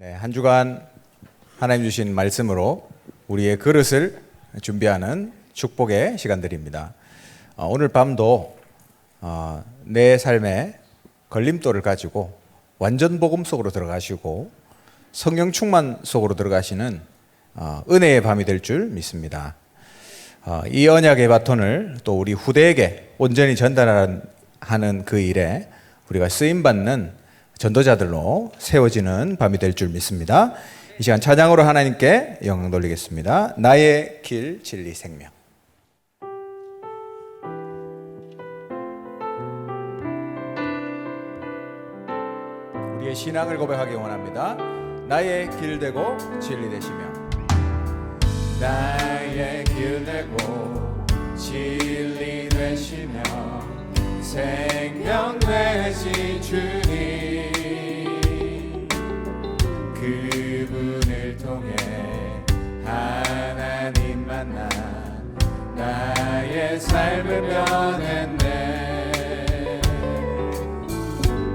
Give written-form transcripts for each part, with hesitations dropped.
네, 한 주간 하나님 주신 말씀으로 우리의 그릇을 준비하는 축복의 시간들입니다. 오늘 밤도 내 삶의 걸림돌을 가지고 완전 복음 속으로 들어가시고 성령 충만 속으로 들어가시는 은혜의 밤이 될 줄 믿습니다. 이 언약의 바톤을 또 우리 후대에게 온전히 전달하는 그 일에 우리가 쓰임받는 전도자들로 세워지는 밤이 될 줄 믿습니다. 이 시간 찬양으로 하나님께 영광 돌리겠습니다. 나의 길, 진리, 생명. 우리의 신앙을 고백하기 원합니다. 나의 길 되고 진리 되시며, 나의 길 되고 진리 되시며 생명 되신 주님, 그분을 통해 하나님 만나 나의 삶을 변했네.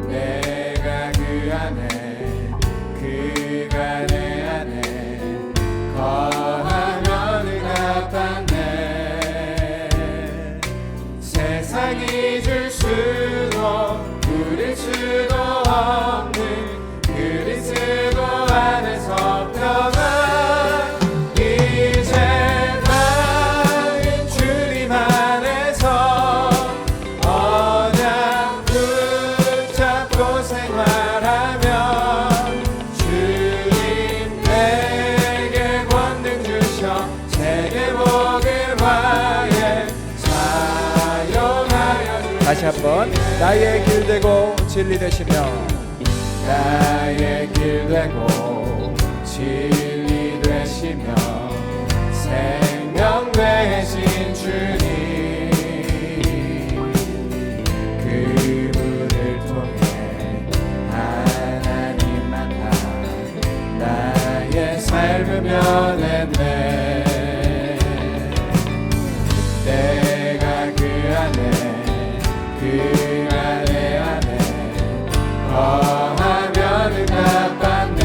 내가 그 안에 그가 내 안에 거하면 응답받네. 세상이 줄 수도 누릴 수도 없는 그리스도 안에서 평안, 이제 나는 주님 안에서 언약 붙잡고 생활하며 주님 내게 권능 주셔 세계복을 화해 사용하여 다시 한번 나의 길 되고 진리 되시며, 나의 길 되고 진리 되시며 생명 되신 주님, 그분을 통해 하나님 만나 나의 삶을 변했네. 내가 그 안에 그가 내 안에 거하면 응답받네.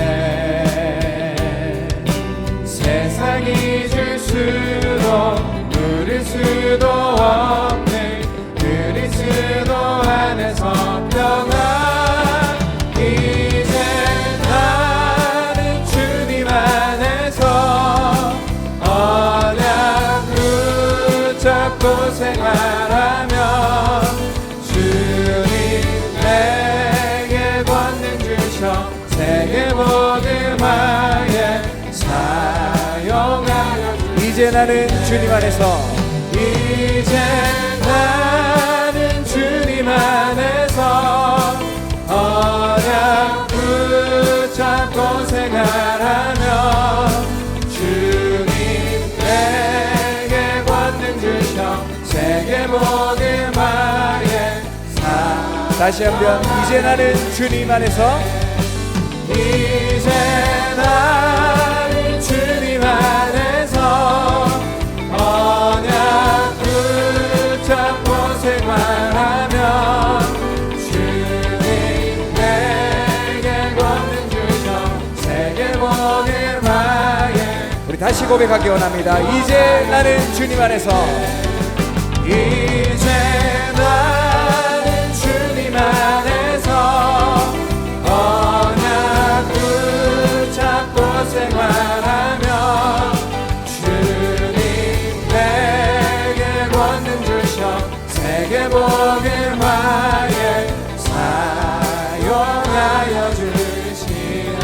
세상이 줄 수도 누릴 수도 없는 그리스도 안에서 평안, 이제 나는 주님 안에서 언약 붙잡고 생활하며 주님 내게 권능 주셔 세계복음 화해 사용하여 이제 나는 주님 안에서, 이제 나는 주님 안에서 언약 붙잡고 생활하며 주님 내게 권능 주셔 세계복음 화해 다시 한번 이제 나는 주님 안에서, 이제 나는 주님 안에서 언약 붙잡고 생활하며 주님 내게 권능 주셔 세계복음 화해. 우리 다시 고백하기 원합니다. 이제 나는 주님 안에서, 이제 나는 주님 안에서 언약 붙잡고 생활하며 주님 내게 권능 주셔 세계복음 화해 사용하여 주시네.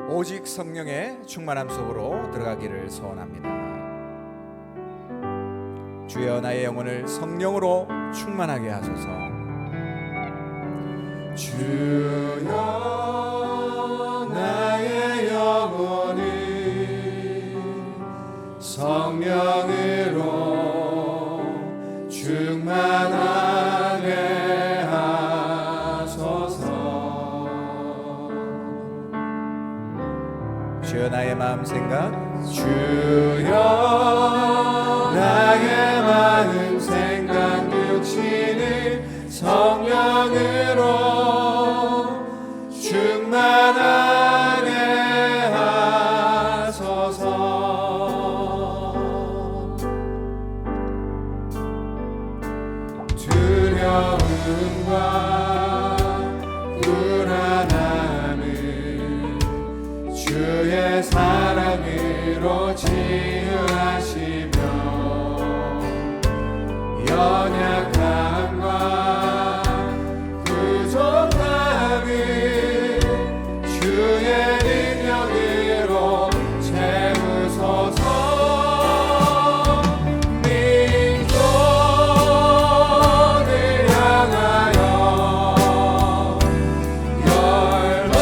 오직 성령의 충만함 속으로 들어가기를 소원합니다. 주여 나의 영혼을 성령으로 충만하게 하소서. 주여 나의 영혼을 성령으로 충만하게 하소서. 주여 나의 마음 생각, 주여 나의 마음 생각 육신을 성령을 충만하게 하소서. 두려움과 불안함을 주의 사랑으로 치유하시며 연약함과 부족함을 주의 능력으로 채우소서. 민족을 향하여 열방을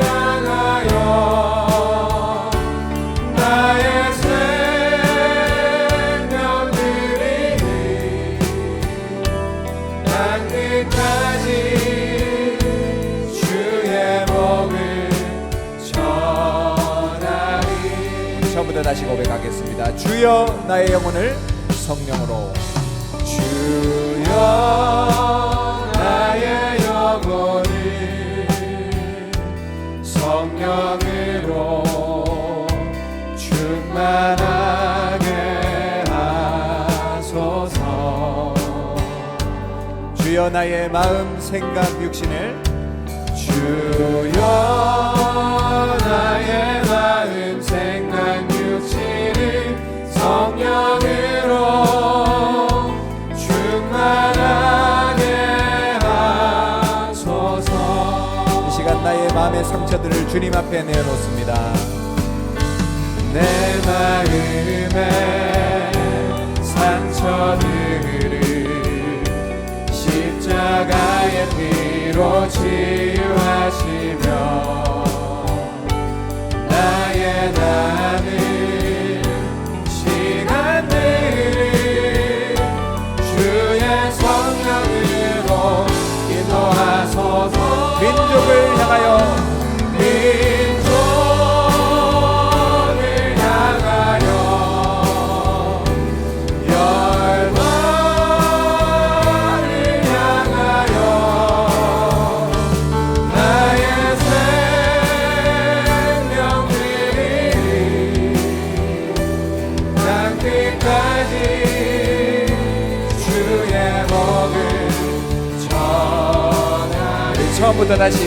향하여 나의 생명들이 땅끝까지 주의 복을 전하리. 처음부터 다시 고백하겠습니다. 주여 나의 영혼을 성령으로. 주여 나의 영혼을 성령으로 충만하게 하소서. 주여 나의 마음 생각 육신을. 주여 나의 마음 생각 육신을 성령으로 충만하게 하소서. 이 시간 나의 마음의 상처들을 주님 앞에 내어놓습니다. 내 마음의 상처들을 십자가의 피로 치유하시며 나의 남은 시간들을 주의 성령으로 인도하소서. 민족을 향하여 민족을 향하여 열방을 향하여 나의 생명들이 땅끝까지 주의 복을 전하리. 처음부터 다시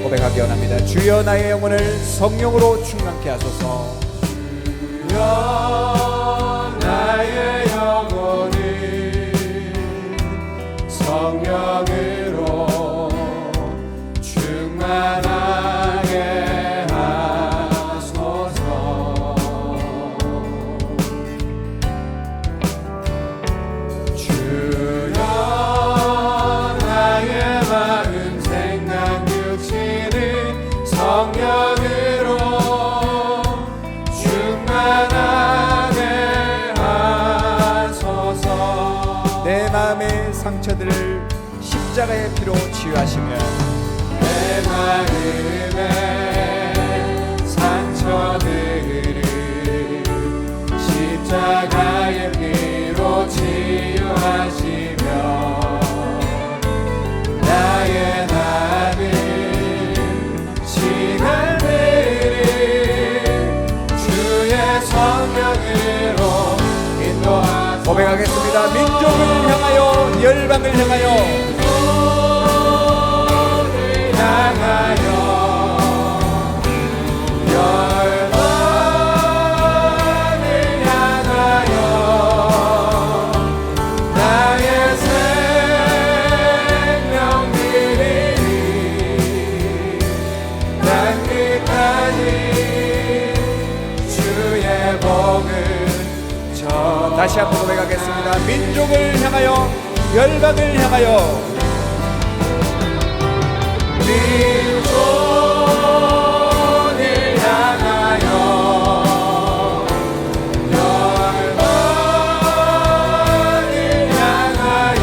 고백하기 원합니다. 주여 나의 영혼을 성령으로 충만케 하소서. 주여 나의 영혼을 성령으로 충만하게 하소서. 주여 나의 마음 생각 육신을 성령으로 충만하게 하소서. 내 마음의 상처들을 십자가의 피로 치유하시며 내 마음의 상처들을 십자가의 피로 치유하시며 나의 남은 시간들을 주의 성령으로 인도하소서. 고백하겠습니다. 민족을 향하여 열방을 향하여 향하여 열방을 향하여 나의 생명들이 땅끝까지 주의 복을 전하리. 다시 한번 고백하겠습니다. 민족을 향하여 열방을 향하여 민족을 향하여 열방을 향하여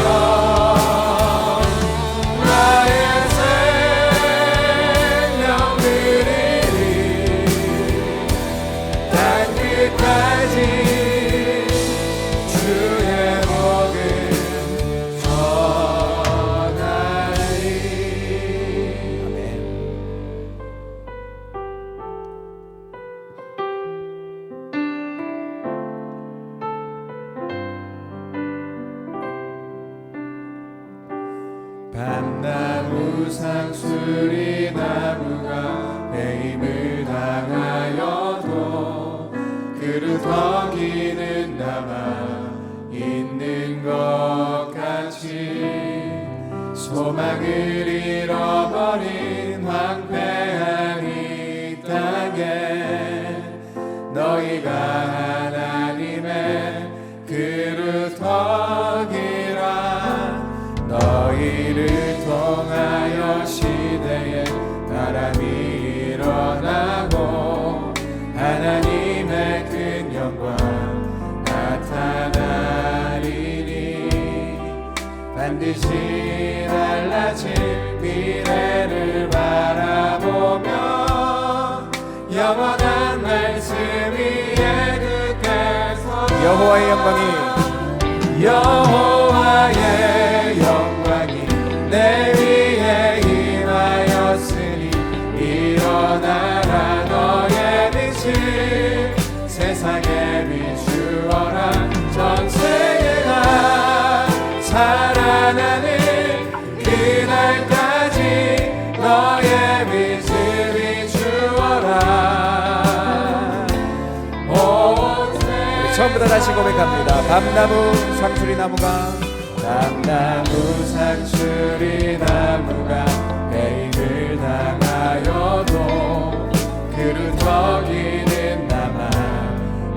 나의 생명들이 땅끝까지 주의 복을 전하리. 밤나무 상수리 나무가 배임을 당하여도 그릇 어기는 남아 있는 것 같이 소망을 잃어버린 황폐한 이 땅에 너희가 하나님의 그릇 어기라. 너희를 통하여 시대에 바람이 일어나고 하나님의 큰 영광 나타나리니 반드시 달라질 미래를 바라보며 영원한 말씀 위에 굳게 서 여호와의 영광이 여호와의 영광이 내 위에 임하였으니 일어나라 너의 빛을 세상에 비추어라. 전 세계가 살아나는 그날까지 너의 빛을 비추어라. 처음부터 다시 고백합니다. 밤나무 상수리 나무가 밤나무 상수리 나무가 배임을 당하여도 그릇 어기는 남아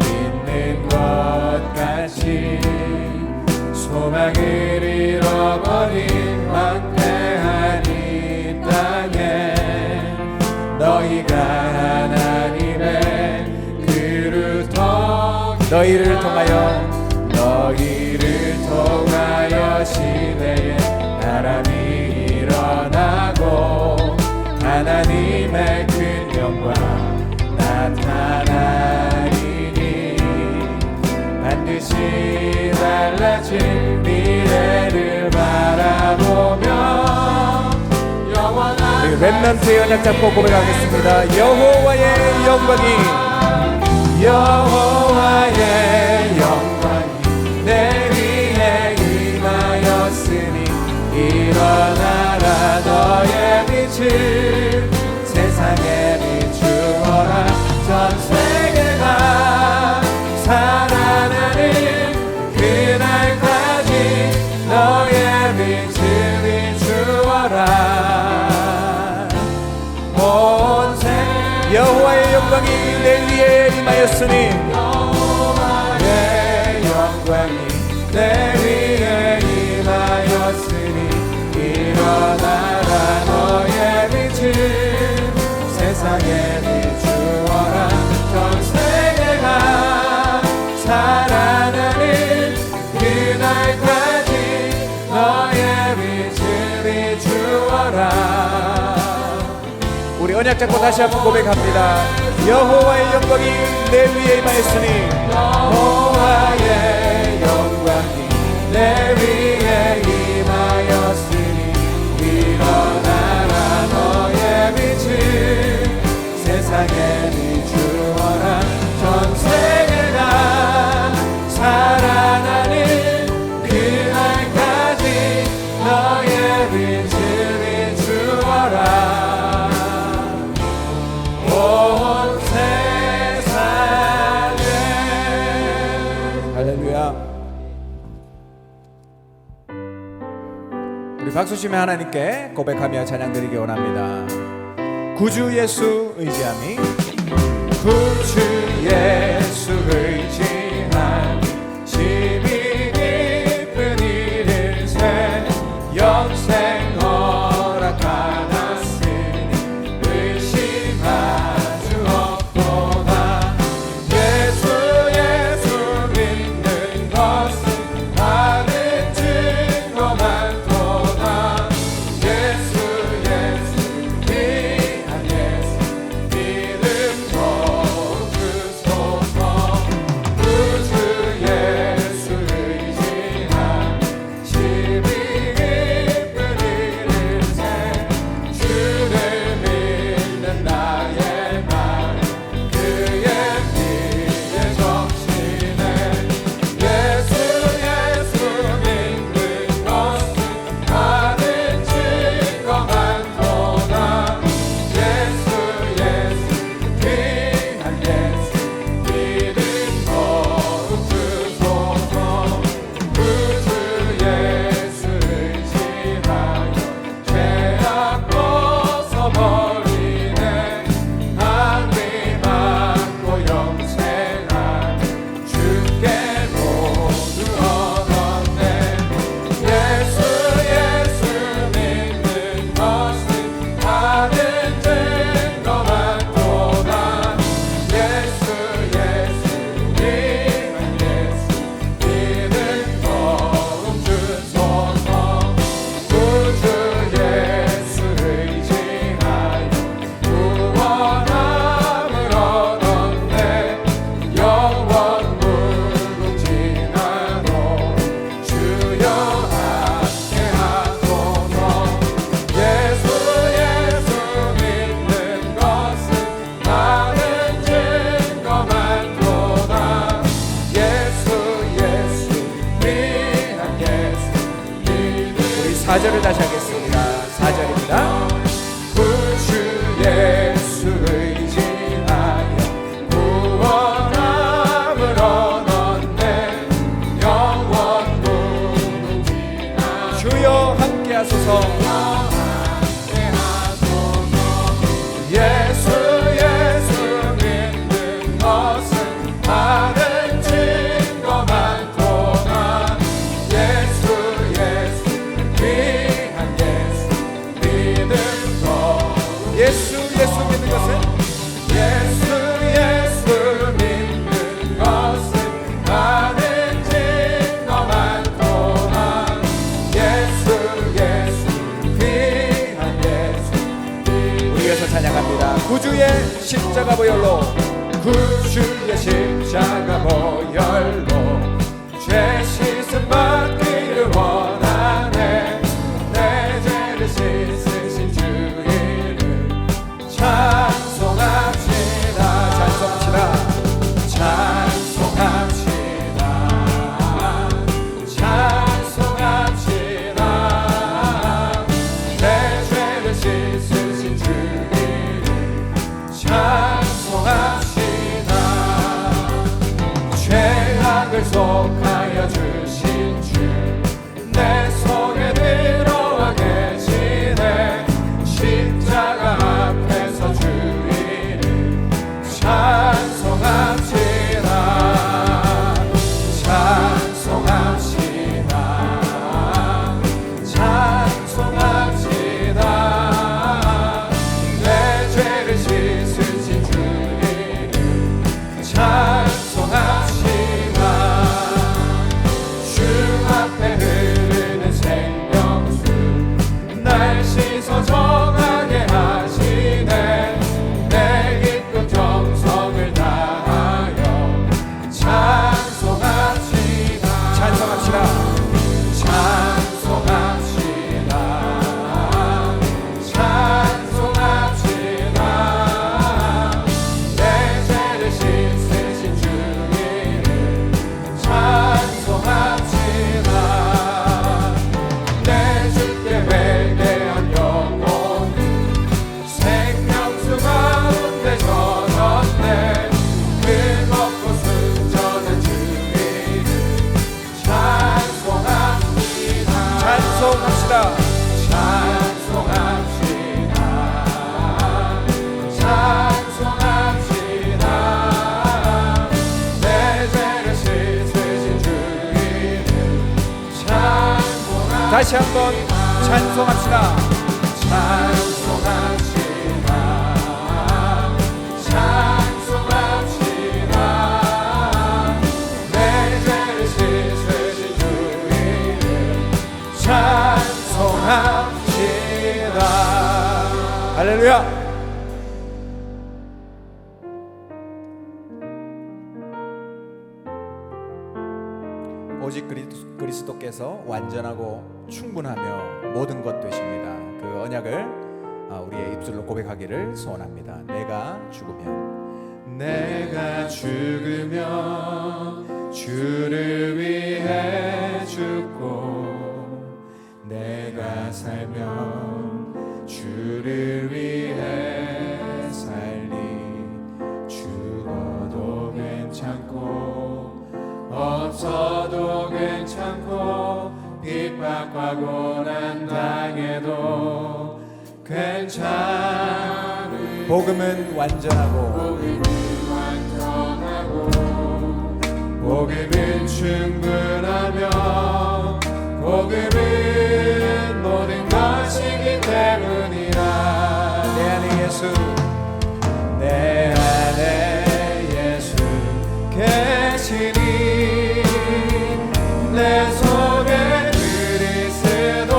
있는 것 같이 소망을 잃어버린 황폐한 이 땅에 너희가 하나님의 그릇 너희를 통하여 시대에 바람이 일어나고 하나님의 큰 영광 나타나리니 반드시 달라질 미래를 바라보며 영원한 우리 렘넌트의 언약 잡고 고백하겠습니다. 여호와의 영광이 내 위에 임하였으니 일어나라 너의 빛을 세상에 비추어라. 전 세계가 살아나는 그날까지 너의 빛을 비추어라. 온 세계 여호와의 영광이 내 위에 임하였으니 내 위에 임하였으니 일어나라 너의 빛을 세상에 비추어라. 전 세계가 살아나는 그날까지 너의 빛을 비추어라. 우리 언약 잡고 다시 한번 고백합니다. 여호와의 영광이 내 위에 임하였으니 여호와의 영광이 내 위에 임하였으니 일어나라 너의 빛을 세상에 비추어라. 전 세계가 살아나는 그날까지 너의 빛을 비추어라. 온 세상에 할렐루야. 우리 박수치며 하나님께 고백하며 찬양드리기 원합니다. 구주 예수 의지함이 구주 예수 의지한 심히 깊은 이를 새 영생 허락하았으니 의심할 수 없도다. 예수 믿는 것은 많은 증거 많도다. 예수 귀한 예수 믿음 거두소서. 4절을 다시 하겠습니다. 4절입니다. 구주 예수 의지하여 구원함을 얻었네. 영원 무궁지나 주여 함께하소서. 예수 믿는 것은 다른 증거만 통한 예수 귀한 예수 믿는 것. 예수 믿는 것은 예수 믿는 것은 다른 증거만 통한 예수 귀한 예수. 우리에서 찬양합니다. 구주의 십자가 보혈로 구주의 십자가 보혈로 죄 씻음 받기를 원하네. 내 죄를 씻으신 주 이름 찬송합시다. 내 죄를 씻으신 주 이름 찬송합시다. 죄악을 속하여 주신 주 내 속에 들어와 계시네. 십자가 앞에서 주 이름 찬송합시다. 내 죄를 씻으신 주 이름 찬송합시다. 주 앞에 흐르는 생명수 날 씻어 정하게 하시네. 내 기쁨 정성을 다하여 찬송합시다. 내 죄를 씻으신 주 이름 찬송합시다. 내 주께 회개한 영혼이 생명수 가운데 젖었네. 뜨겁고 순전한 주 이름 찬송합시다. 찬송합시다. 내 죄를 씻으신 주 이름 찬송합시다. 다시 한번 찬송합시다. 내 죄를 씻으신 주 이름 찬송합시다. 할렐루야. 오직 그리스도께서 완전하고 충분하며 모든 것 되십니다. 그 언약을 우리의 입술로 고백하기를 소원합니다. 내가 죽으면 주를 위해 죽고, 내가 살면 주를 위해 살리. 죽어도 괜찮고 없어도 괜찮고 핍박과 고난 당해도 괜찮은 복음은 완전하고 복음은 충분하며 복음은 모든 것이기 때문이라. 내 안에 예수, 내 안에 예수 계시니 내 속에 그리스도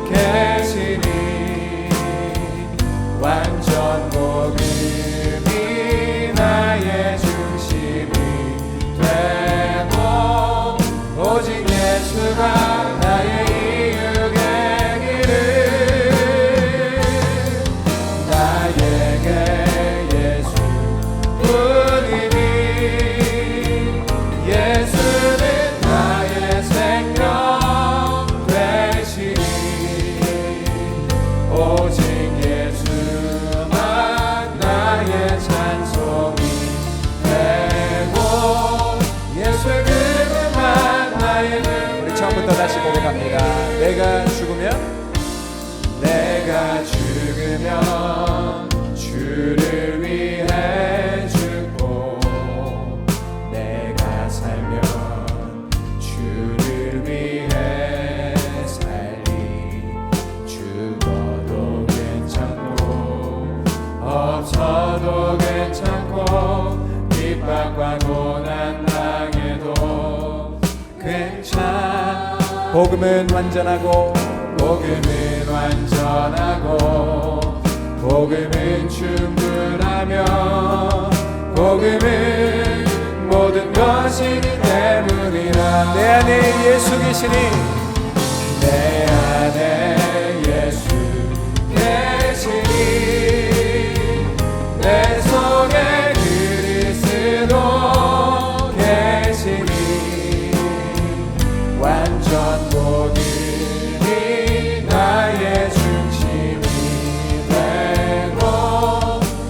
계시니 완전 복음이 나의 중심이 되고 오직 예수가 나의 이유 내가 죽으면 주를 위해 죽고 내가 살면 주를 위해 살리. 죽어도 괜찮고 없어도 괜찮고 핍박과 고난 당해도 괜찮. 복음은 완전하고 복음은 완전하고 복음은 충분하며 복음은 모든 것이기 때문이라. 내 안에 예수 계시니 내 안에 예수 계시니 내 속에 그리스도 계시니 완전 복음이 나의 중심이 되고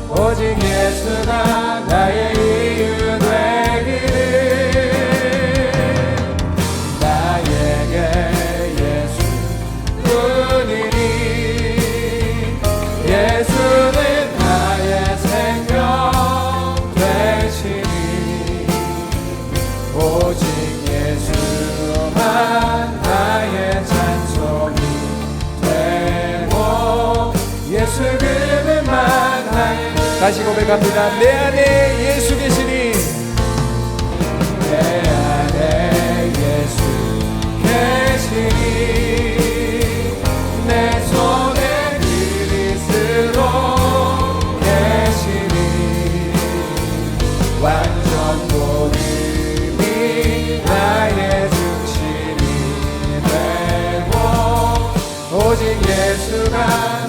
오직 예수가 나의 이유 되기를. 나에게 예수뿐이니 예수는 나의 생명 되시니 오직 예수만 나의 찬송이 되고 예수 그분만 나의. 다시 고백합니다. 내 안에 예수 계시니 내 안에 예수 계시니 내 속에 그리스도 계시니 완전 복음이 나의 중심이 되고 오직 예수가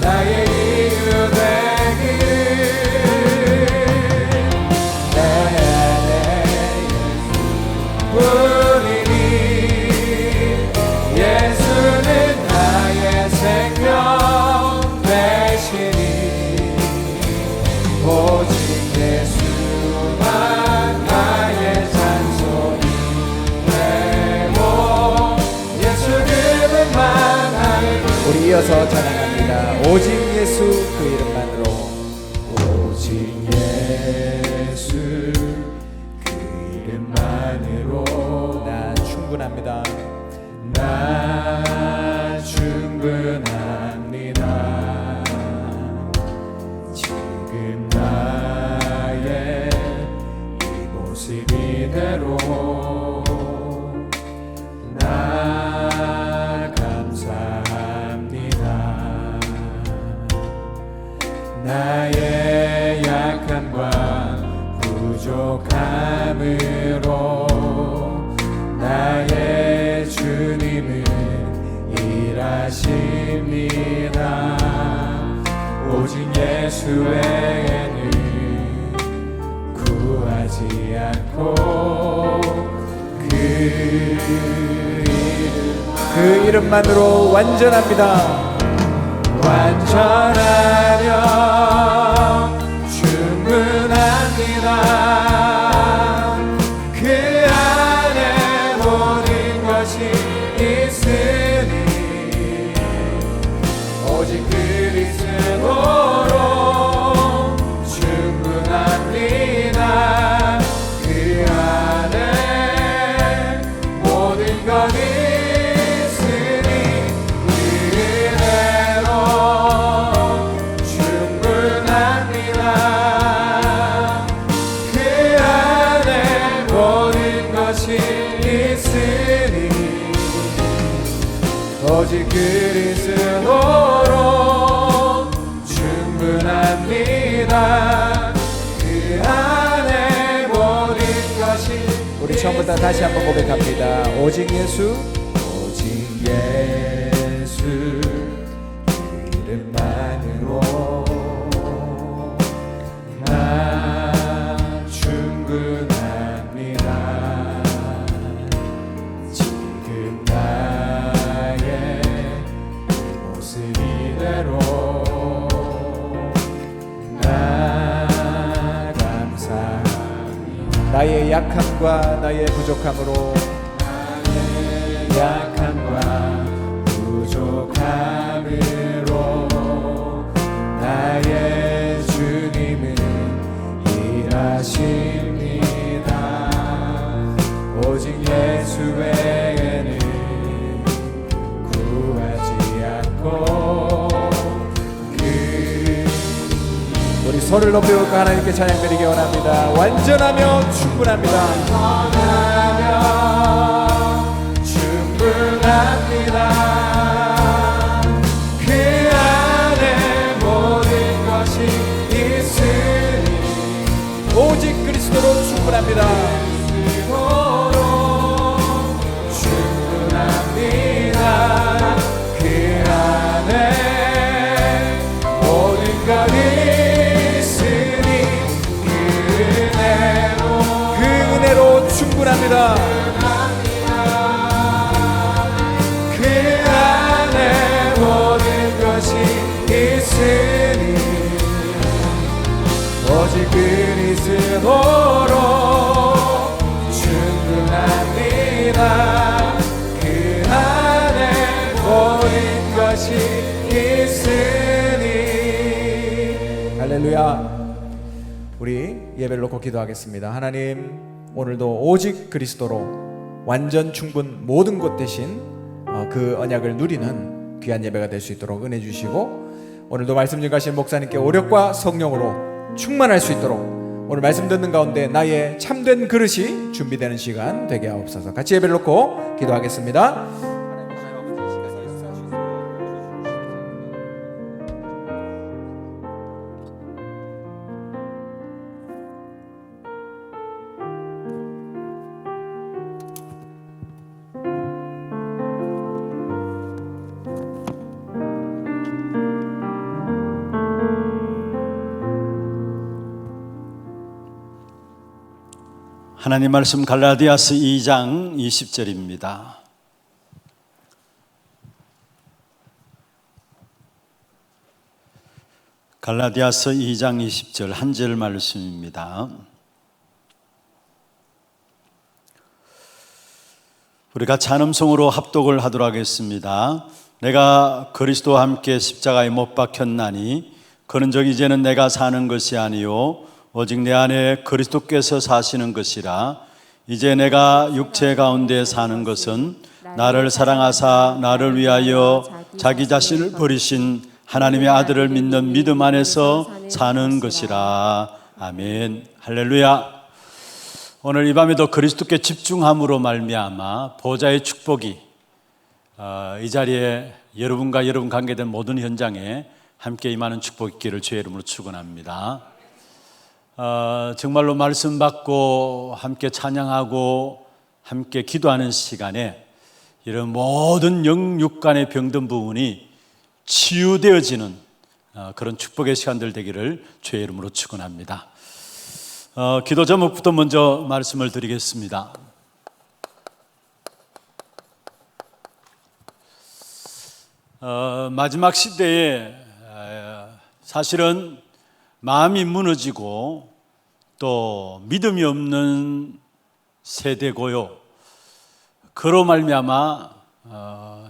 나의 이유 되기를. 내 안에 예수뿐이니 예수는 나의 생명 되시니 오직 예수만 나의 찬송이 되고 예수 그분만 나의. 우리 이어서 찬양합니다. 오직 예수 그 이름만으로. 오직 예수 그 이름만으로 나 충분합니다. 나 충분합니다. 지금 나의 이 모습 이대로 나 감사합니다. 나의 약함과 부족함으로 나의 주님은 일하십니다. 오직 예수 외에는 구하지 않고 그 이름만으로 완전합니다. 완전하며 충분합니다. 그 안에 모든 것이 있으니 오직 그리스도로 충분합니다. 그 안에 모든 것이 오직 그리스도로 충분합니다. 그 안에 모든 것이. 우리 처음부터 다시 한번 고백합니다. 오직 예수 오직 예수 그 이름만으로 나 충분합니다. 지금 나의 이 모습 이대로 나 감사합니다. 나의 약함과 나의 부족함으로 나의 약함과 부족함으로 행복함으로 나의 주님은 일하십니다. 오직 예수 외에는 구하지 않고 우리 손을 높여볼까 하나님께 찬양드리기 원합니다. 완전하며 충분합니다. 완전하며 충분합니다. 그 안에 모든 것이 있으니 오직 그리스도로 충분합니다. 그리스도로 충분합니다. 그 안에 모든 것이 있으니 그 은혜로 충분합니다. 그 안에 모든 것이 있으니 오직 그리스도로 충분합니다. 그 안에 모든 것이 있으니. 할렐루야. 우리 예배를 놓고 기도하겠습니다. 하나님, 오늘도 오직 그리스도로 완전 충분 모든 것 대신 그 언약을 누리는 귀한 예배가 될 수 있도록 은혜 주시고, 오늘도 말씀 증가하신 목사님께 오력과 성령으로 충만할 수 있도록 오늘 말씀 듣는 가운데 나의 참된 그릇이 준비되는 시간 되게 하옵소서. 같이 예배를 놓고 기도하겠습니다. 하나님 말씀 갈라디아서 2장 20절입니다. 갈라디아서 2장 20절 한 절 말씀입니다. 우리가 찬음성으로 합독을 하도록 하겠습니다. 내가 그리스도와 함께 십자가에 못 박혔나니 그런즉 이제는 내가 사는 것이 아니요 오직 내 안에 그리스도께서 사시는 것이라. 이제 내가 육체 가운데 사는 것은 나를 사랑하사 나를 위하여 자기 자신을 버리신 하나님의 아들을 믿는 믿음 안에서 사는 것이라. 아멘. 할렐루야. 오늘 이 밤에도 그리스도께 집중함으로 말미암아 보좌의 축복이 이 자리에 여러분과 여러분 관계된 모든 현장에 함께 임하는 축복이 있기를 주의 이름으로 축원합니다. 정말로 말씀 받고 함께 찬양하고 함께 기도하는 시간에 이런 모든 영육간의 병든 부분이 치유되어지는 그런 축복의 시간들 되기를 주의 이름으로 축원합니다. 기도 제목부터 먼저 말씀을 드리겠습니다. 마지막 시대에 사실은 마음이 무너지고 또 믿음이 없는 세대고요. 그로 말미암아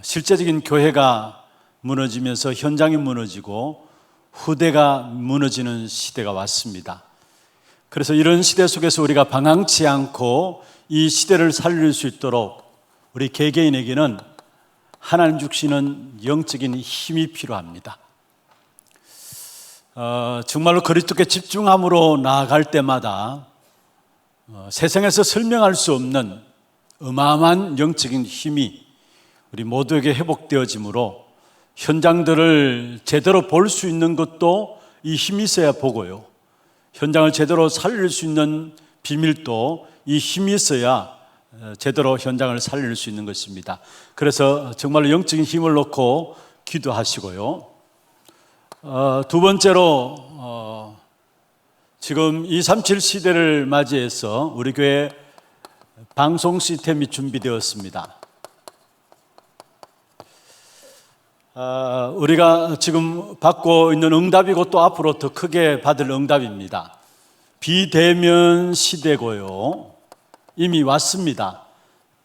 실제적인 교회가 무너지면서 현장이 무너지고 후대가 무너지는 시대가 왔습니다. 그래서 이런 시대 속에서 우리가 방황치 않고 이 시대를 살릴 수 있도록 우리 개개인에게는 하나님 주시는 영적인 힘이 필요합니다. 정말로 그리스도께 집중함으로 나아갈 때마다 세상에서 설명할 수 없는 어마어마한 영적인 힘이 우리 모두에게 회복되어지므로 현장들을 제대로 볼 수 있는 것도 이 힘이 있어야 보고요, 현장을 제대로 살릴 수 있는 비밀도 이 힘이 있어야 제대로 현장을 살릴 수 있는 것입니다. 그래서 정말로 영적인 힘을 놓고 기도하시고요. 두 번째로 지금 237 시대를 맞이해서 우리 교회 방송 시스템이 준비되었습니다. 우리가 지금 받고 있는 응답이고 또 앞으로 더 크게 받을 응답입니다. 비대면 시대고요, 이미 왔습니다.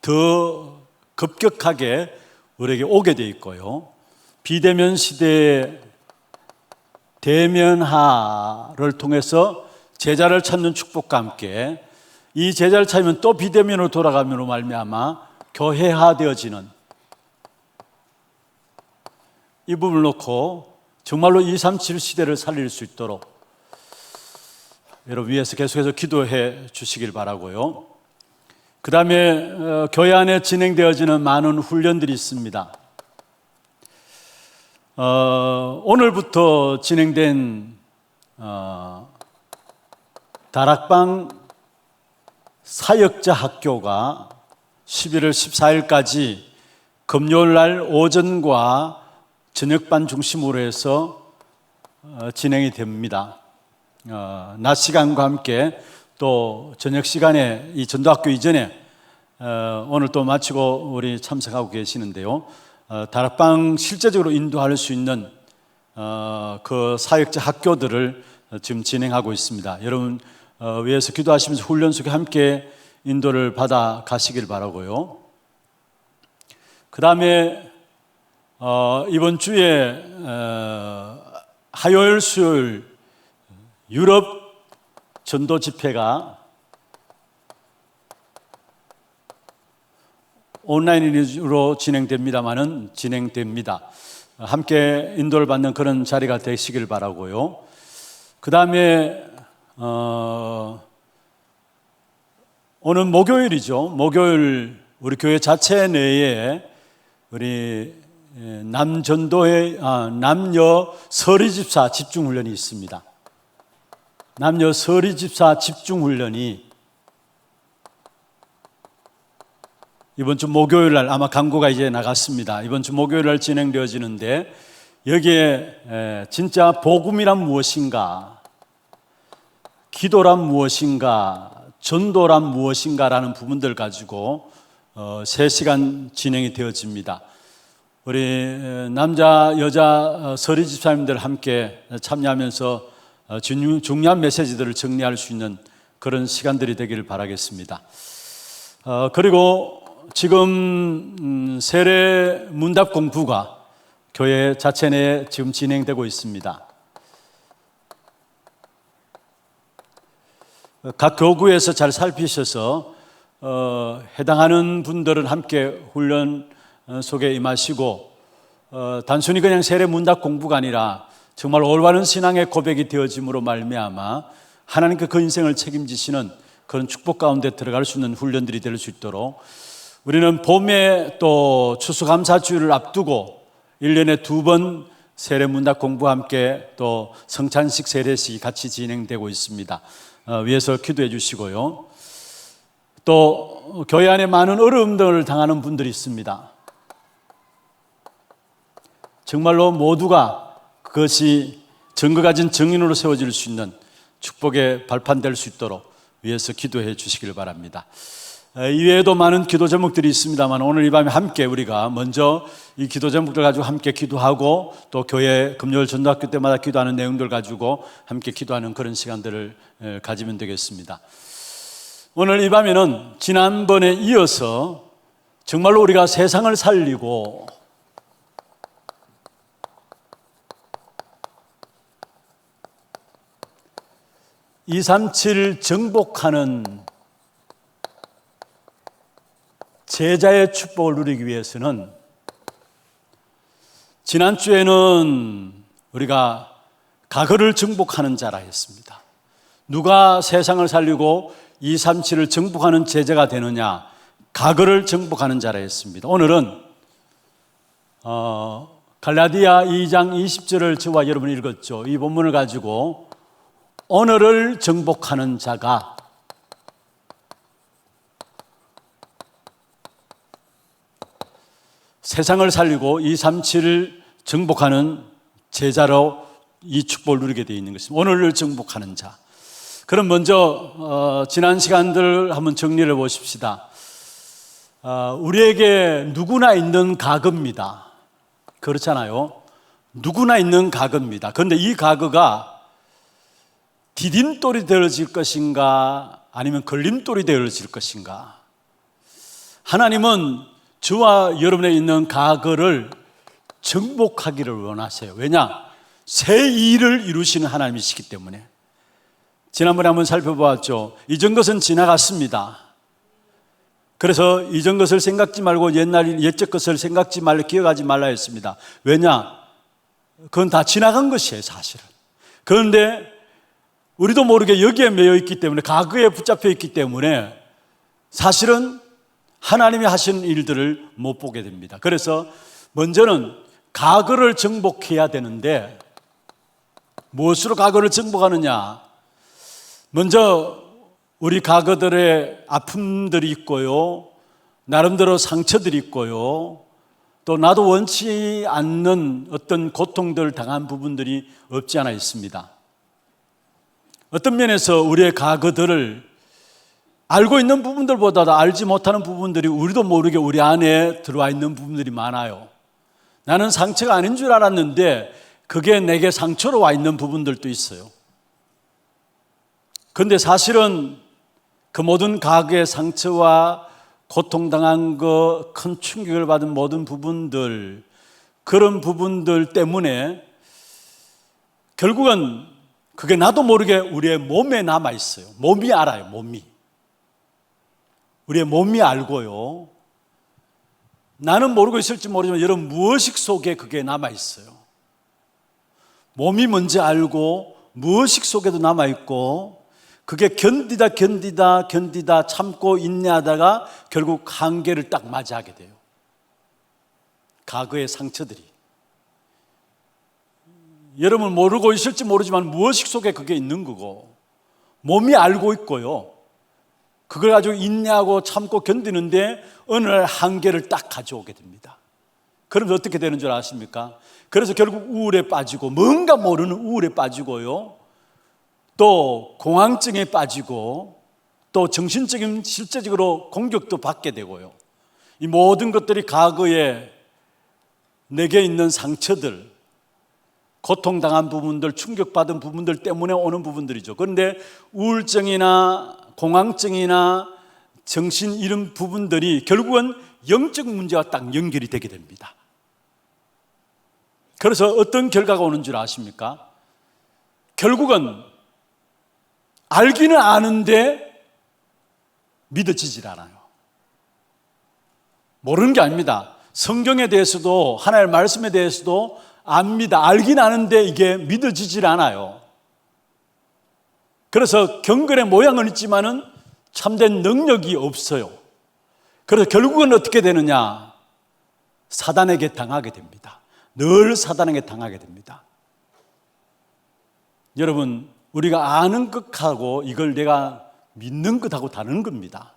더 급격하게 우리에게 오게 돼 있고요, 비대면 시대의 대면하를 통해서 제자를 찾는 축복과 함께 이 제자를 찾으면 또 비대면으로 돌아가므로 말미암아 교회화되어지는 이 부분을 놓고 정말로 237 시대를 살릴 수 있도록 여러분 위해서 계속해서 기도해 주시길 바라고요. 그 다음에 교회 안에 진행되어지는 많은 훈련들이 있습니다. 오늘부터 진행된 다락방 사역자 학교가 11월 14일까지 금요일 날 오전과 저녁반 중심으로 해서 진행이 됩니다. 낮 시간과 함께 또 저녁 시간에 이 전도학교 이전에 오늘 또 마치고 우리 참석하고 계시는데요. 다락방 실제적으로 인도할 수 있는 그 사역자 학교들을 지금 진행하고 있습니다. 여러분 위해서 기도하시면서 훈련 속에 함께 인도를 받아 가시길 바라고요. 그 다음에 이번 주에 화요일 수요일 유럽 전도 집회가 온라인으로 진행됩니다만은 진행됩니다. 함께 인도를 받는 그런 자리가 되시길 바라고요. 그 다음에 오늘 목요일이죠. 목요일 우리 교회 자체 내에 우리 남전도의 남녀 서리집사 집중훈련이 있습니다. 남녀 서리집사 집중훈련이 이번 주 목요일 날 아마 광고가 이제 나갔습니다. 이번 주 목요일 날 진행되어지는데 여기에 진짜 복음이란 무엇인가, 기도란 무엇인가, 전도란 무엇인가라는 부분들 가지고 3시간 진행이 되어집니다. 우리 남자 여자 서리 집사님들 함께 참여하면서 중요한 메시지들을 정리할 수 있는 그런 시간들이 되기를 바라겠습니다. 그리고 지금 세례 문답 공부가 교회 자체 내에 지금 진행되고 있습니다. 각 교구에서 잘 살피셔서 해당하는 분들은 함께 훈련 속에 임하시고 단순히 그냥 세례 문답 공부가 아니라 정말 올바른 신앙의 고백이 되어짐으로 말미암아 하나님께 그 인생을 책임지시는 그런 축복 가운데 들어갈 수 있는 훈련들이 될 수 있도록 우리는 봄에 또 추수감사주일을 앞두고 1년에 2번 세례 문답 공부와 함께 또 성찬식 세례식이 같이 진행되고 있습니다. 위에서 기도해 주시고요. 또 교회 안에 많은 어려움들을 당하는 분들이 있습니다. 정말로 모두가 그것이 증거 가진 증인으로 세워질 수 있는 축복의 발판될 수 있도록 위에서 기도해 주시길 바랍니다. 이외에도 많은 기도 제목들이 있습니다만 오늘 이 밤에 함께 우리가 먼저 이 기도 제목들 가지고 함께 기도하고 또 교회 금요일 전도학교 때마다 기도하는 내용들 가지고 함께 기도하는 그런 시간들을 가지면 되겠습니다. 오늘 이 밤에는 지난번에 이어서 정말로 우리가 세상을 살리고 (237) 정복하는 제자의 축복을 누리기 위해서는 지난주에는 우리가 가거를 정복하는 자라 했습니다. 누가 세상을 살리고 237을 정복하는 제자가 되느냐? 가거를 정복하는 자라 했습니다. 오늘은 갈라디아 2장 20절을 저와 여러분이 읽었죠. 이 본문을 가지고 오늘을 정복하는 자가 세상을 살리고 237을 정복하는 제자로 이 축복을 누리게 되어 있는 것입니다. 오늘을 정복하는 자. 그럼 먼저 지난 시간들 한번 정리를 해보십시다. 우리에게 누구나 있는 가거입니다. 그렇잖아요. 누구나 있는 가거입니다. 그런데 이 가거가 디딤돌이 되어질 것인가 아니면 걸림돌이 되어질 것인가. 하나님은 저와 여러분에 있는 가거를 정복하기를 원하세요. 왜냐? 새 일을 이루시는 하나님이시기 때문에. 지난번에 한번 살펴보았죠. 이전 것은 지나갔습니다. 그래서 이전 것을 생각지 말고 옛적 것을 생각지 말라, 기억하지 말라 했습니다. 왜냐? 그건 다 지나간 것이에요, 사실은. 그런데 우리도 모르게 여기에 매여 있기 때문에, 과거에 붙잡혀 있기 때문에 사실은 하나님이 하시는 일들을 못 보게 됩니다. 그래서 먼저는 과거를 정복해야 되는데, 무엇으로 과거를 정복하느냐? 먼저 우리 과거들의 아픔들이 있고요, 나름대로 상처들이 있고요, 또 나도 원치 않는 어떤 고통들을 당한 부분들이 없지 않아 있습니다. 어떤 면에서 우리의 과거들을 알고 있는 부분들보다도 알지 못하는 부분들이 우리도 모르게 우리 안에 들어와 있는 부분들이 많아요. 나는 상처가 아닌 줄 알았는데 그게 내게 상처로 와 있는 부분들도 있어요. 그런데 사실은 그 모든 과거의 상처와 고통당한 것, 큰 충격을 받은 모든 부분들, 그런 부분들 때문에 결국은 그게 나도 모르게 우리의 몸에 남아 있어요. 몸이 알아요, 몸이. 우리의 몸이 알고요. 나는 모르고 있을지 모르지만 여러분 무의식 속에 그게 남아 있어요. 몸이 뭔지 알고 무의식 속에도 남아 있고, 그게 견디다 참고 인내하다가 결국 한계를 딱 맞이하게 돼요. 과거의 상처들이. 여러분 모르고 있을지 모르지만 무의식 속에 그게 있는 거고, 몸이 알고 있고요. 그걸 가지고 인내하고 참고 견디는데 어느 날 한계를 딱 가져오게 됩니다. 그럼 어떻게 되는 줄 아십니까? 그래서 결국 우울에 빠지고, 뭔가 모르는 우울에 빠지고요, 또 공황증에 빠지고, 또 정신적인 실제적으로 공격도 받게 되고요. 이 모든 것들이 과거에 내게 있는 상처들, 고통당한 부분들, 충격받은 부분들 때문에 오는 부분들이죠. 그런데 우울증이나 공황증이나 정신 이런 부분들이 결국은 영적 문제와 딱 연결이 되게 됩니다. 그래서 어떤 결과가 오는 줄 아십니까? 결국은 알기는 아는데 믿어지질 않아요. 모르는 게 아닙니다. 성경에 대해서도, 하나님의 말씀에 대해서도 압니다. 알긴 아는데 이게 믿어지질 않아요. 그래서 경건의 모양은 있지만은 참된 능력이 없어요. 그래서 결국은 어떻게 되느냐? 사단에게 당하게 됩니다. 늘 사단에게 당하게 됩니다. 여러분, 우리가 아는 것하고 이걸 내가 믿는 것하고 다른 겁니다.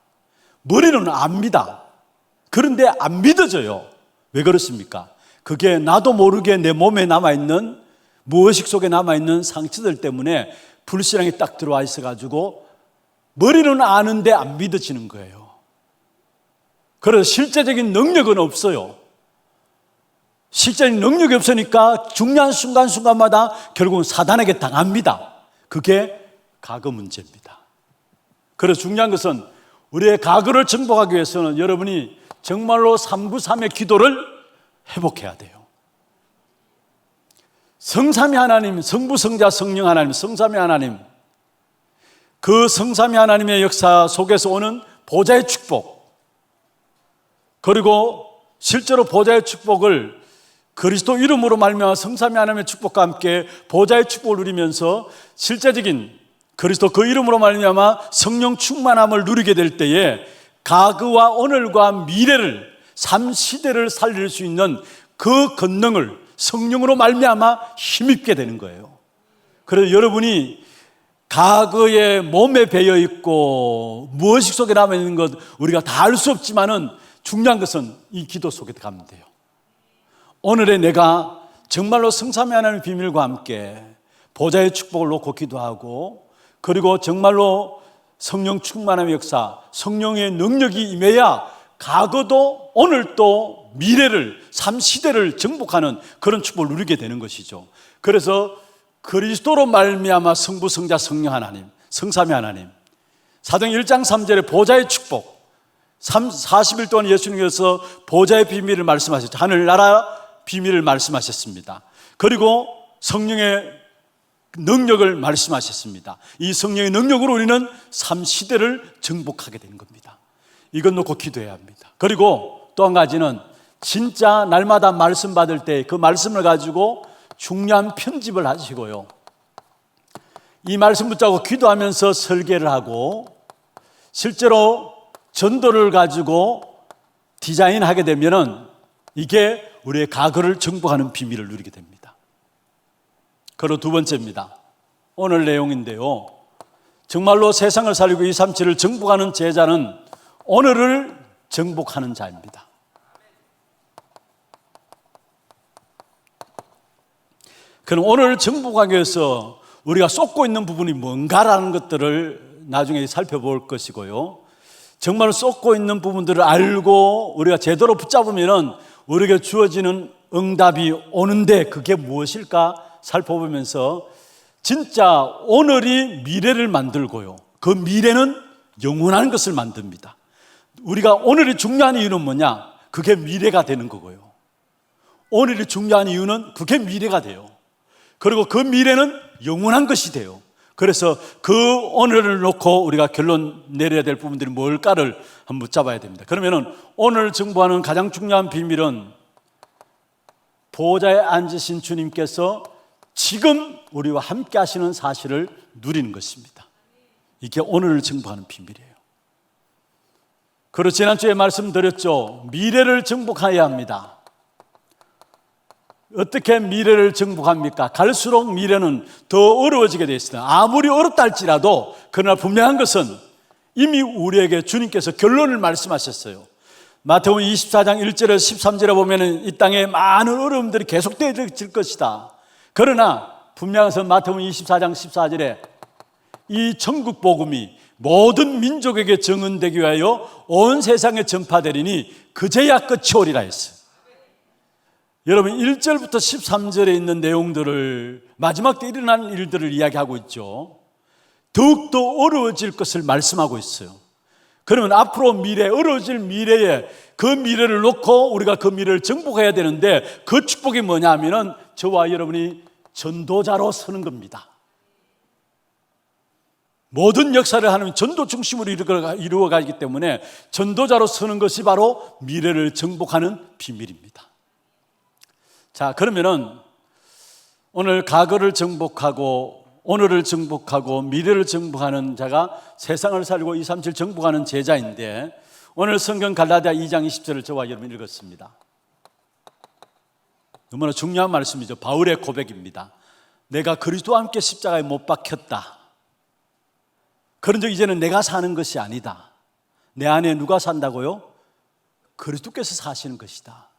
머리는 압니다. 그런데 안 믿어져요. 왜 그렇습니까? 그게 나도 모르게 내 몸에 남아있는, 무의식 속에 남아있는 상처들 때문에 불신앙이 딱 들어와 있어가지고 머리는 아는데 안 믿어지는 거예요. 그래서 실제적인 능력은 없어요. 실제적인 능력이 없으니까 중요한 순간순간마다 결국은 사단에게 당합니다. 그게 과거 문제입니다. 그래서 중요한 것은 우리의 과거를 정복하기 위해서는 여러분이 정말로 393의 기도를 회복해야 돼요. 성삼위 하나님, 성부, 성자, 성령 하나님, 성삼위 하나님, 그 성삼위 하나님의 역사 속에서 오는 보좌의 축복, 그리고 실제로 보좌의 축복을 그리스도 이름으로 말미암아 성삼위 하나님의 축복과 함께 보좌의 축복을 누리면서 실제적인 그리스도 그 이름으로 말미암아 성령 충만함을 누리게 될 때에 과거와 오늘과 미래를, 삶 시대를 살릴 수 있는 그 권능을 성령으로 말미암아 힘입게 되는 거예요. 그래서 여러분이 과거의 몸에 배어 있고 무의식 속에 남아 있는 것 우리가 다 알 수 없지만은 중요한 것은 이 기도 속에 가면 돼요. 오늘의 내가 정말로 성삼위 하나님의 비밀과 함께 보좌의 축복을 놓고 기도하고, 그리고 정말로 성령 충만함의 역사, 성령의 능력이 임해야 과거도 오늘도 미래를, 삶 시대를 정복하는 그런 축복을 누리게 되는 것이죠. 그래서 그리스도로 말미암아 성부, 성자, 성령 하나님, 성삼위 하나님, 사도행 1장 3절에 보좌의 축복, 40일 동안 예수님께서 보좌의 비밀을 말씀하셨죠. 하늘나라 비밀을 말씀하셨습니다. 그리고 성령의 능력을 말씀하셨습니다. 이 성령의 능력으로 우리는 삶 시대를 정복하게 되는 겁니다. 이건 놓고 기도해야 합니다. 그리고 또 한 가지는 진짜 날마다 말씀 받을 때 그 말씀을 가지고 중요한 편집을 하시고요, 이 말씀 붙잡고 기도하면서 설계를 하고 실제로 전도를 가지고 디자인하게 되면은 이게 우리의 과거를 정복하는 비밀을 누리게 됩니다. 그리고 두 번째입니다. 오늘 내용인데요, 정말로 세상을 살리고 237을 정복하는 제자는 오늘을 정복하는 자입니다. 그럼 오늘을 정복하기 위해서 우리가 쏟고 있는 부분이 뭔가라는 것들을 나중에 살펴볼 것이고요, 정말 쏟고 있는 부분들을 알고 우리가 제대로 붙잡으면 우리에게 주어지는 응답이 오는데 그게 무엇일까 살펴보면서 진짜 오늘이 미래를 만들고요, 그 미래는 영원한 것을 만듭니다. 우리가 오늘이 중요한 이유는 뭐냐? 그게 미래가 되는 거고요. 오늘이 중요한 이유는 그게 미래가 돼요. 그리고 그 미래는 영원한 것이 돼요. 그래서 그 오늘을 놓고 우리가 결론 내려야 될 부분들이 뭘까를 한번 붙잡아야 됩니다. 그러면은 오늘 정보하는 가장 중요한 비밀은 보호자에 앉으신 주님께서 지금 우리와 함께 하시는 사실을 누리는 것입니다. 이게 오늘을 정복하는 비밀이에요. 그리고 지난주에 말씀드렸죠. 미래를 정복해야 합니다. 어떻게 미래를 정복합니까? 갈수록 미래는 더 어려워지게 되어 있습니다. 아무리 어렵다 할지라도 그러나 분명한 것은 이미 우리에게 주님께서 결론을 말씀하셨어요. 마태복음 24장 1절에서 13절에 보면 이 땅에 많은 어려움들이 계속되어질 것이다. 그러나 분명한 것은 마태복음 24장 14절에 이 천국 복음이 모든 민족에게 증언되기 위하여 온 세상에 전파되리니 그제야 끝이 오리라 했어요. 여러분 1절부터 13절에 있는 내용들을 마지막 때 일어나는 일들을 이야기하고 있죠. 더욱더 어려워질 것을 말씀하고 있어요. 그러면 앞으로 미래, 어려워질 미래에 그 미래를 놓고 우리가 그 미래를 정복해야 되는데 그 축복이 뭐냐 하면은 저와 여러분이 전도자로 서는 겁니다. 모든 역사를 하나님 전도 중심으로 이루어가기 때문에 전도자로 서는 것이 바로 미래를 정복하는 비밀입니다. 자, 그러면은 오늘 과거를 정복하고 오늘을 정복하고 미래를 정복하는 자가 세상을 살고 237 정복하는 제자인데 오늘 성경 갈라디아 2장 20절을 저와 여러분 읽었습니다. 너무나 중요한 말씀이죠. 바울의 고백입니다. 내가 그리스도와 함께 십자가에 못 박혔다. 그런즉 이제는 내가 사는 것이 아니다. 내 안에 누가 산다고요? 그리스도께서 사시는 것이다.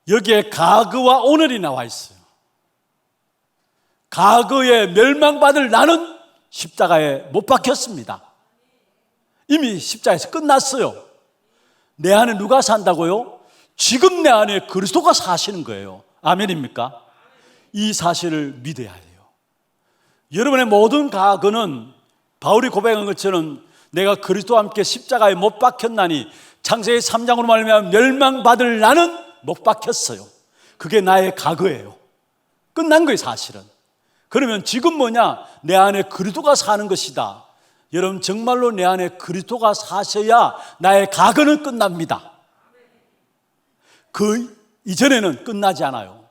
여기에 과거와 오늘이 나와 있어요. 과거에 멸망받을 나는 십자가에 못 박혔습니다. 이미 십자가에서 끝났어요. 내 안에 누가 산다고요? 지금 내 안에 그리스도가 사시는 거예요. 아멘입니까? 이 사실을 믿어야 해요. 여러분의 모든 과거는 바울이 고백한 것처럼 내가 그리스도와 함께 십자가에 못 박혔나니 창세기 3장으로 말하면 멸망받을 나는 못 박혔어요. 그게 나의 과거예요. 끝난 거예요, 사실은. 그러면 지금 뭐냐? 내 안에 그리스도가 사는 것이다. 여러분 정말로 내 안에 그리스도가 사셔야 나의 과거는 끝납니다. 그 이전에는 끝나지 않아요.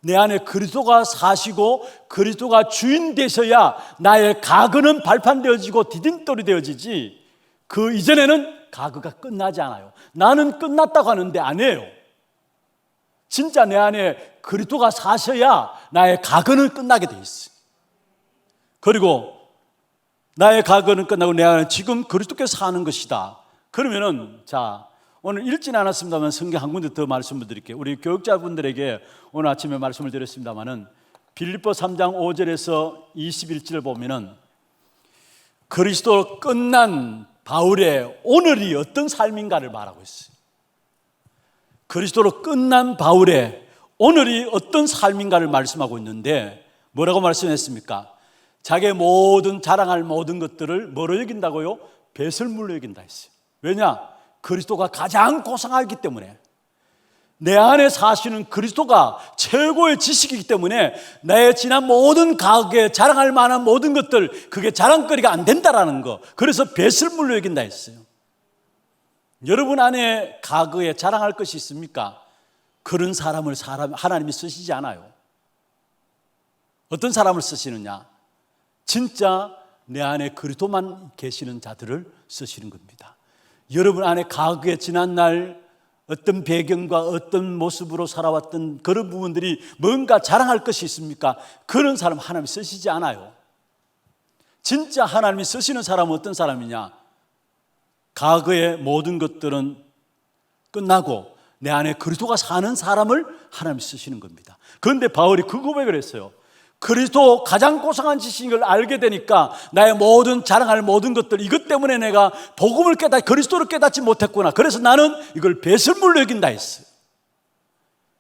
내 안에 그리스도가 사시고 그리스도가 주인 되셔야 나의 과거는 발판되어지고 디딤돌이 되어지지 그 이전에는 과거가 끝나지 않아요. 나는 끝났다고 하는데 아니에요. 진짜 내 안에 그리스도가 사셔야 나의 과거는 끝나게 돼 있어요. 그리고 나의 과거는 끝나고 내 안에 지금 그리스도께서 사는 것이다. 그러면은 자 오늘 읽지는 않았습니다만 성경 한 군데 더 말씀을 드릴게요. 우리 교육자분들에게 오늘 아침에 말씀을 드렸습니다만은 빌립보 3장 5절에서 21절을 보면은 그리스도 끝난 바울의 오늘이 어떤 삶인가를 말하고 있어요. 그리스도로 끝난 바울의 오늘이 어떤 삶인가를 말씀하고 있는데 뭐라고 말씀했습니까? 자기의 모든 자랑할 모든 것들을 뭐로 여긴다고요? 배설물로 여긴다 했어요. 왜냐? 그리스도가 가장 고상하기 때문에 내 안에 사시는 그리스도가 최고의 지식이기 때문에 나의 지난 모든 과거에 자랑할 만한 모든 것들, 그게 자랑거리가 안 된다라는 거. 그래서 배설물로 여긴다 했어요. 여러분 안에 과거에 자랑할 것이 있습니까? 그런 사람을 하나님이 쓰시지 않아요. 어떤 사람을 쓰시느냐? 진짜 내 안에 그리스도만 계시는 자들을 쓰시는 겁니다. 여러분 안에 과거에 지난날 어떤 배경과 어떤 모습으로 살아왔던 그런 부분들이 뭔가 자랑할 것이 있습니까? 그런 사람 하나님이 쓰시지 않아요. 진짜 하나님이 쓰시는 사람은 어떤 사람이냐? 과거의 모든 것들은 끝나고 내 안에 그리스도가 사는 사람을 하나님이 쓰시는 겁니다. 그런데 바울이 그 고백을 했어요. 그리스도 가장 고상한 지식을 알게 되니까 나의 모든 자랑할 모든 것들, 이것 때문에 내가 복음을 그리스도를 깨닫지 못했구나. 그래서 나는 이걸 배설물로 여긴다 했어요.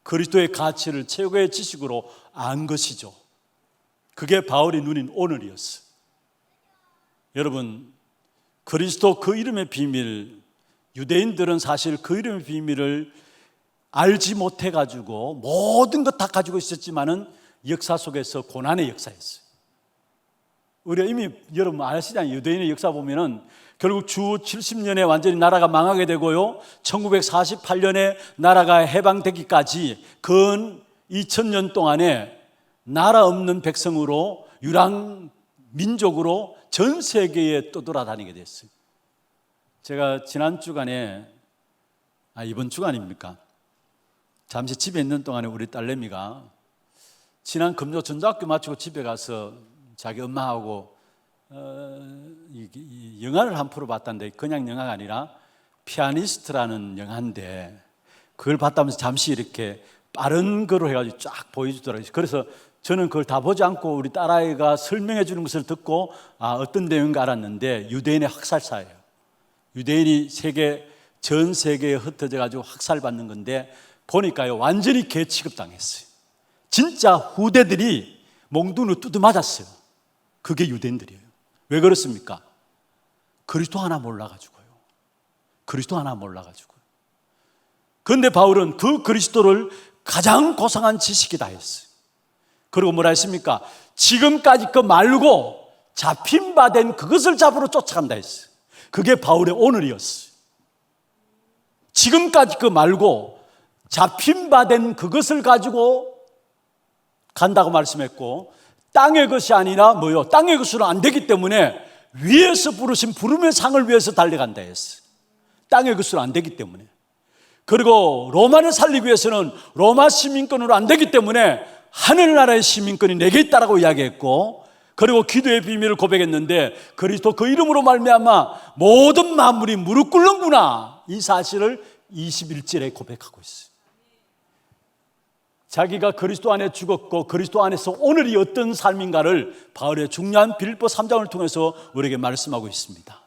그리스도의 가치를 최고의 지식으로 안 것이죠. 그게 바울의 눈인 오늘이었어요. 여러분, 그리스도 그 이름의 비밀, 유대인들은 사실 그 이름의 비밀을 알지 못해가지고 모든 것 다 가지고 있었지만은 역사 속에서 고난의 역사였어요. 우리가 이미 여러분 아시잖아요. 유대인의 역사 보면은 결국 주 70년에 완전히 나라가 망하게 되고요, 1948년에 나라가 해방되기까지 근 2000년 동안에 나라 없는 백성으로 유랑 민족으로 전 세계에 떠돌아다니게 됐어요. 제가 지난 주간에 이번 주간입니까? 잠시 집에 있는 동안에 우리 딸내미가 지난 금요 전자학교 마치고 집에 가서 자기 엄마하고 영화를 한 프로 봤다는데, 그냥 영화가 아니라 피아니스트라는 영화인데 그걸 봤다면서 잠시 이렇게 빠른 거로 해가지고 쫙 보여주더라고요. 그래서 저는 그걸 다 보지 않고 우리 딸아이가 설명해 주는 것을 듣고 어떤 내용인가 알았는데, 유대인의 학살사예요. 유대인이 전 세계에 흩어져 가지고 학살받는 건데, 보니까요 완전히 개 취급당했어요. 진짜 후대들이 몽둥이로 뜯어맞았어요. 그게 유대인들이에요. 왜 그렇습니까? 그리스도 하나 몰라가지고요. 그리스도 하나 몰라가지고요. 그런데 바울은 그 그리스도를 가장 고상한 지식이다 했어요. 그리고 뭐라 했습니까? 지금까지 그 말고 잡힌 바 된 그것을 잡으러 쫓아간다 했어요. 그게 바울의 오늘이었어요. 지금까지 그 말고 잡힌 바 된 그것을 가지고 간다고 말씀했고, 땅의 것이 아니라 땅의 것으로 안 되기 때문에 위에서 부르신 부름의 상을 위해서 달려간다 했어요. 땅의 것으로 안 되기 때문에. 그리고 로마를 살리기 위해서는 로마 시민권으로 안 되기 때문에 하늘나라의 시민권이 내게 있다라고 이야기했고, 그리고 기도의 비밀을 고백했는데, 그리스도 그 이름으로 말미암아 모든 만물이 무릎 꿇는구나, 이 사실을 21절에 고백하고 있어요. 자기가 그리스도 안에 죽었고 그리스도 안에서 오늘이 어떤 삶인가를 바울의 중요한 빌립보 3장을 통해서 우리에게 말씀하고 있습니다.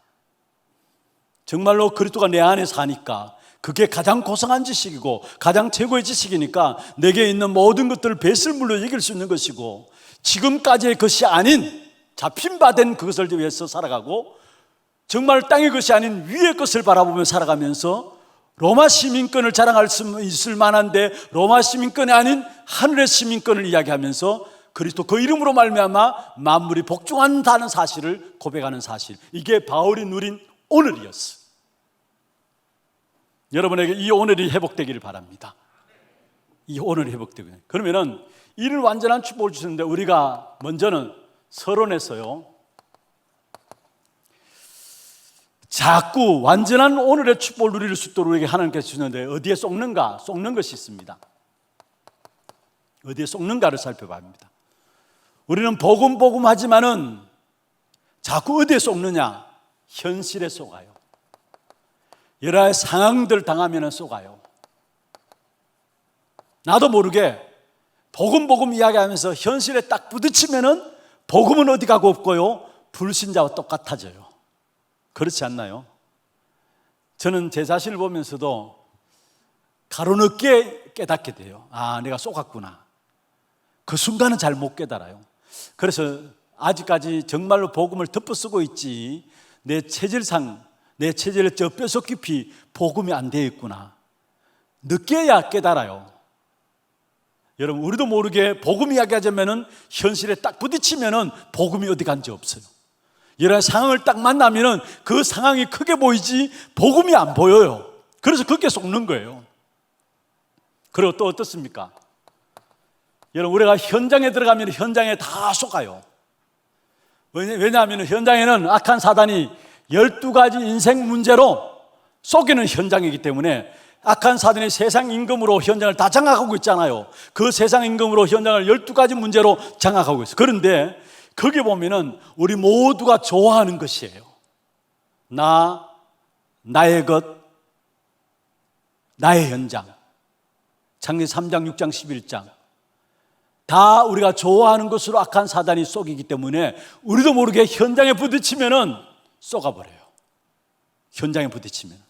정말로 그리스도가 내 안에 사니까 그게 가장 고상한 지식이고 가장 최고의 지식이니까 내게 있는 모든 것들을 배설물로 여길 수 있는 것이고, 지금까지의 것이 아닌 잡힌 바 된 그것을 위해서 살아가고, 정말 땅의 것이 아닌 위의 것을 바라보며 살아가면서 로마 시민권을 자랑할 수 있을 만한데 로마 시민권이 아닌 하늘의 시민권을 이야기하면서 그리스도 그 이름으로 말미암아 만물이 복종한다는 사실을 고백하는 사실, 이게 바울이 누린 오늘이었어. 여러분에게 이 오늘이 회복되기를 바랍니다. 이 오늘이 회복되기를. 그러면은 이를 완전한 축복을 주시는데, 우리가 먼저는 서론에서요, 자꾸 완전한 오늘의 축복을 누릴 수 있도록 우리에게 하나님께서 주시는데, 어디에 쏟는가? 쏟는 것이 있습니다. 어디에 쏟는가를 살펴봐야 합니다. 우리는 복음 하지만은 자꾸 어디에 쏟느냐? 현실에 쏟아요. 여러 가지 상황들 당하면 쏟아요. 나도 모르게 복음 이야기하면서 현실에 딱 부딪히면은 복음은 어디 가고 없고요, 불신자와 똑같아져요. 그렇지 않나요? 저는 제 자신을 보면서도 가로늦게 깨닫게 돼요. 내가 쏘갔구나. 그 순간은 잘 못 깨달아요. 그래서 아직까지 정말로 복음을 덮어쓰고 있지, 내 체질상, 내 체질의 저 뼛속 깊이 복음이 안 되어 있구나. 늦게야 깨달아요. 여러분, 우리도 모르게 복음 이야기하자면은 현실에 딱 부딪히면은 복음이 어디 간지 없어요. 여러 상황을 딱 만나면은 그 상황이 크게 보이지 복음이 안 보여요. 그래서 그게 속는 거예요. 그리고 또 어떻습니까? 여러분, 우리가 현장에 들어가면 현장에 다 속아요. 왜냐하면 현장에는 악한 사단이 12가지 인생 문제로 속이는 현장이기 때문에 악한 사단이 세상 임금으로 현장을 다 장악하고 있잖아요. 그 세상 임금으로 현장을 12가지 문제로 장악하고 있어요. 그런데 거기 보면은 우리 모두가 좋아하는 것이에요. 나의 것, 나의 현장. 창세기 3장, 6장, 11장. 다 우리가 좋아하는 것으로 악한 사단이 속이기 때문에 우리도 모르게 현장에 부딪히면은 쏘가버려요. 현장에 부딪히면.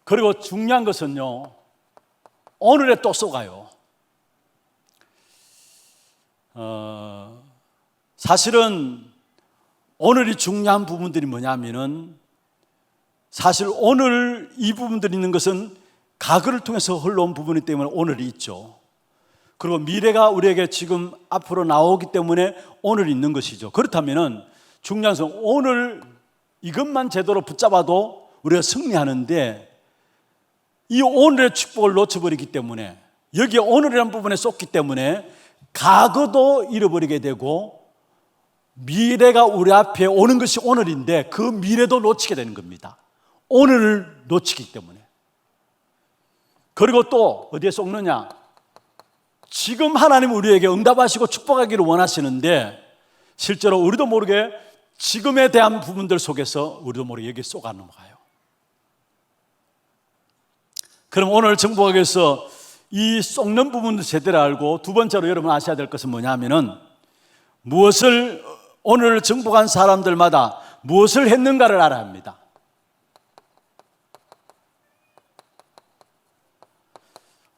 그리고 중요한 것은요, 오늘에 또 쏘가요. 사실은 오늘이 중요한 부분들이 뭐냐면은, 사실 오늘 이 부분들이 있는 것은 과거를 통해서 흘러온 부분이기 때문에 오늘이 있죠. 그리고 미래가 우리에게 지금 앞으로 나오기 때문에 오늘이 있는 것이죠. 그렇다면은 중요한 것은 오늘 이것만 제대로 붙잡아도 우리가 승리하는데, 이 오늘의 축복을 놓쳐버리기 때문에, 여기에 오늘이라는 부분에 쏟기 때문에 과거도 잃어버리게 되고 미래가 우리 앞에 오는 것이 오늘인데 그 미래도 놓치게 되는 겁니다. 오늘을 놓치기 때문에. 그리고 또 어디에 쏟느냐? 지금 하나님 우리에게 응답하시고 축복하기를 원하시는데 실제로 우리도 모르게 지금에 대한 부분들 속에서 우리도 모르게 여기에 쏟아 넘어가요. 그럼 오늘 정복하기 위해서 이 쏟는 부분도 제대로 알고, 두 번째로 여러분 아셔야 될 것은 뭐냐면은, 무엇을 오늘 정복한 사람들마다 무엇을 했는가를 알아야 합니다.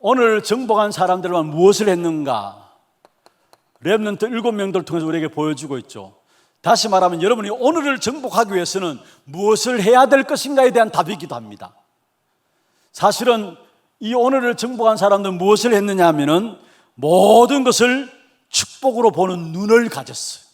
오늘 정복한 사람들만 무엇을 했는가, 렘넌트 7명들을 통해서 우리에게 보여주고 있죠. 다시 말하면 여러분이 오늘을 정복하기 위해서는 무엇을 해야 될 것인가에 대한 답이기도 합니다. 사실은 이 오늘을 정복한 사람들은 무엇을 했느냐 하면은 모든 것을 축복으로 보는 눈을 가졌어요.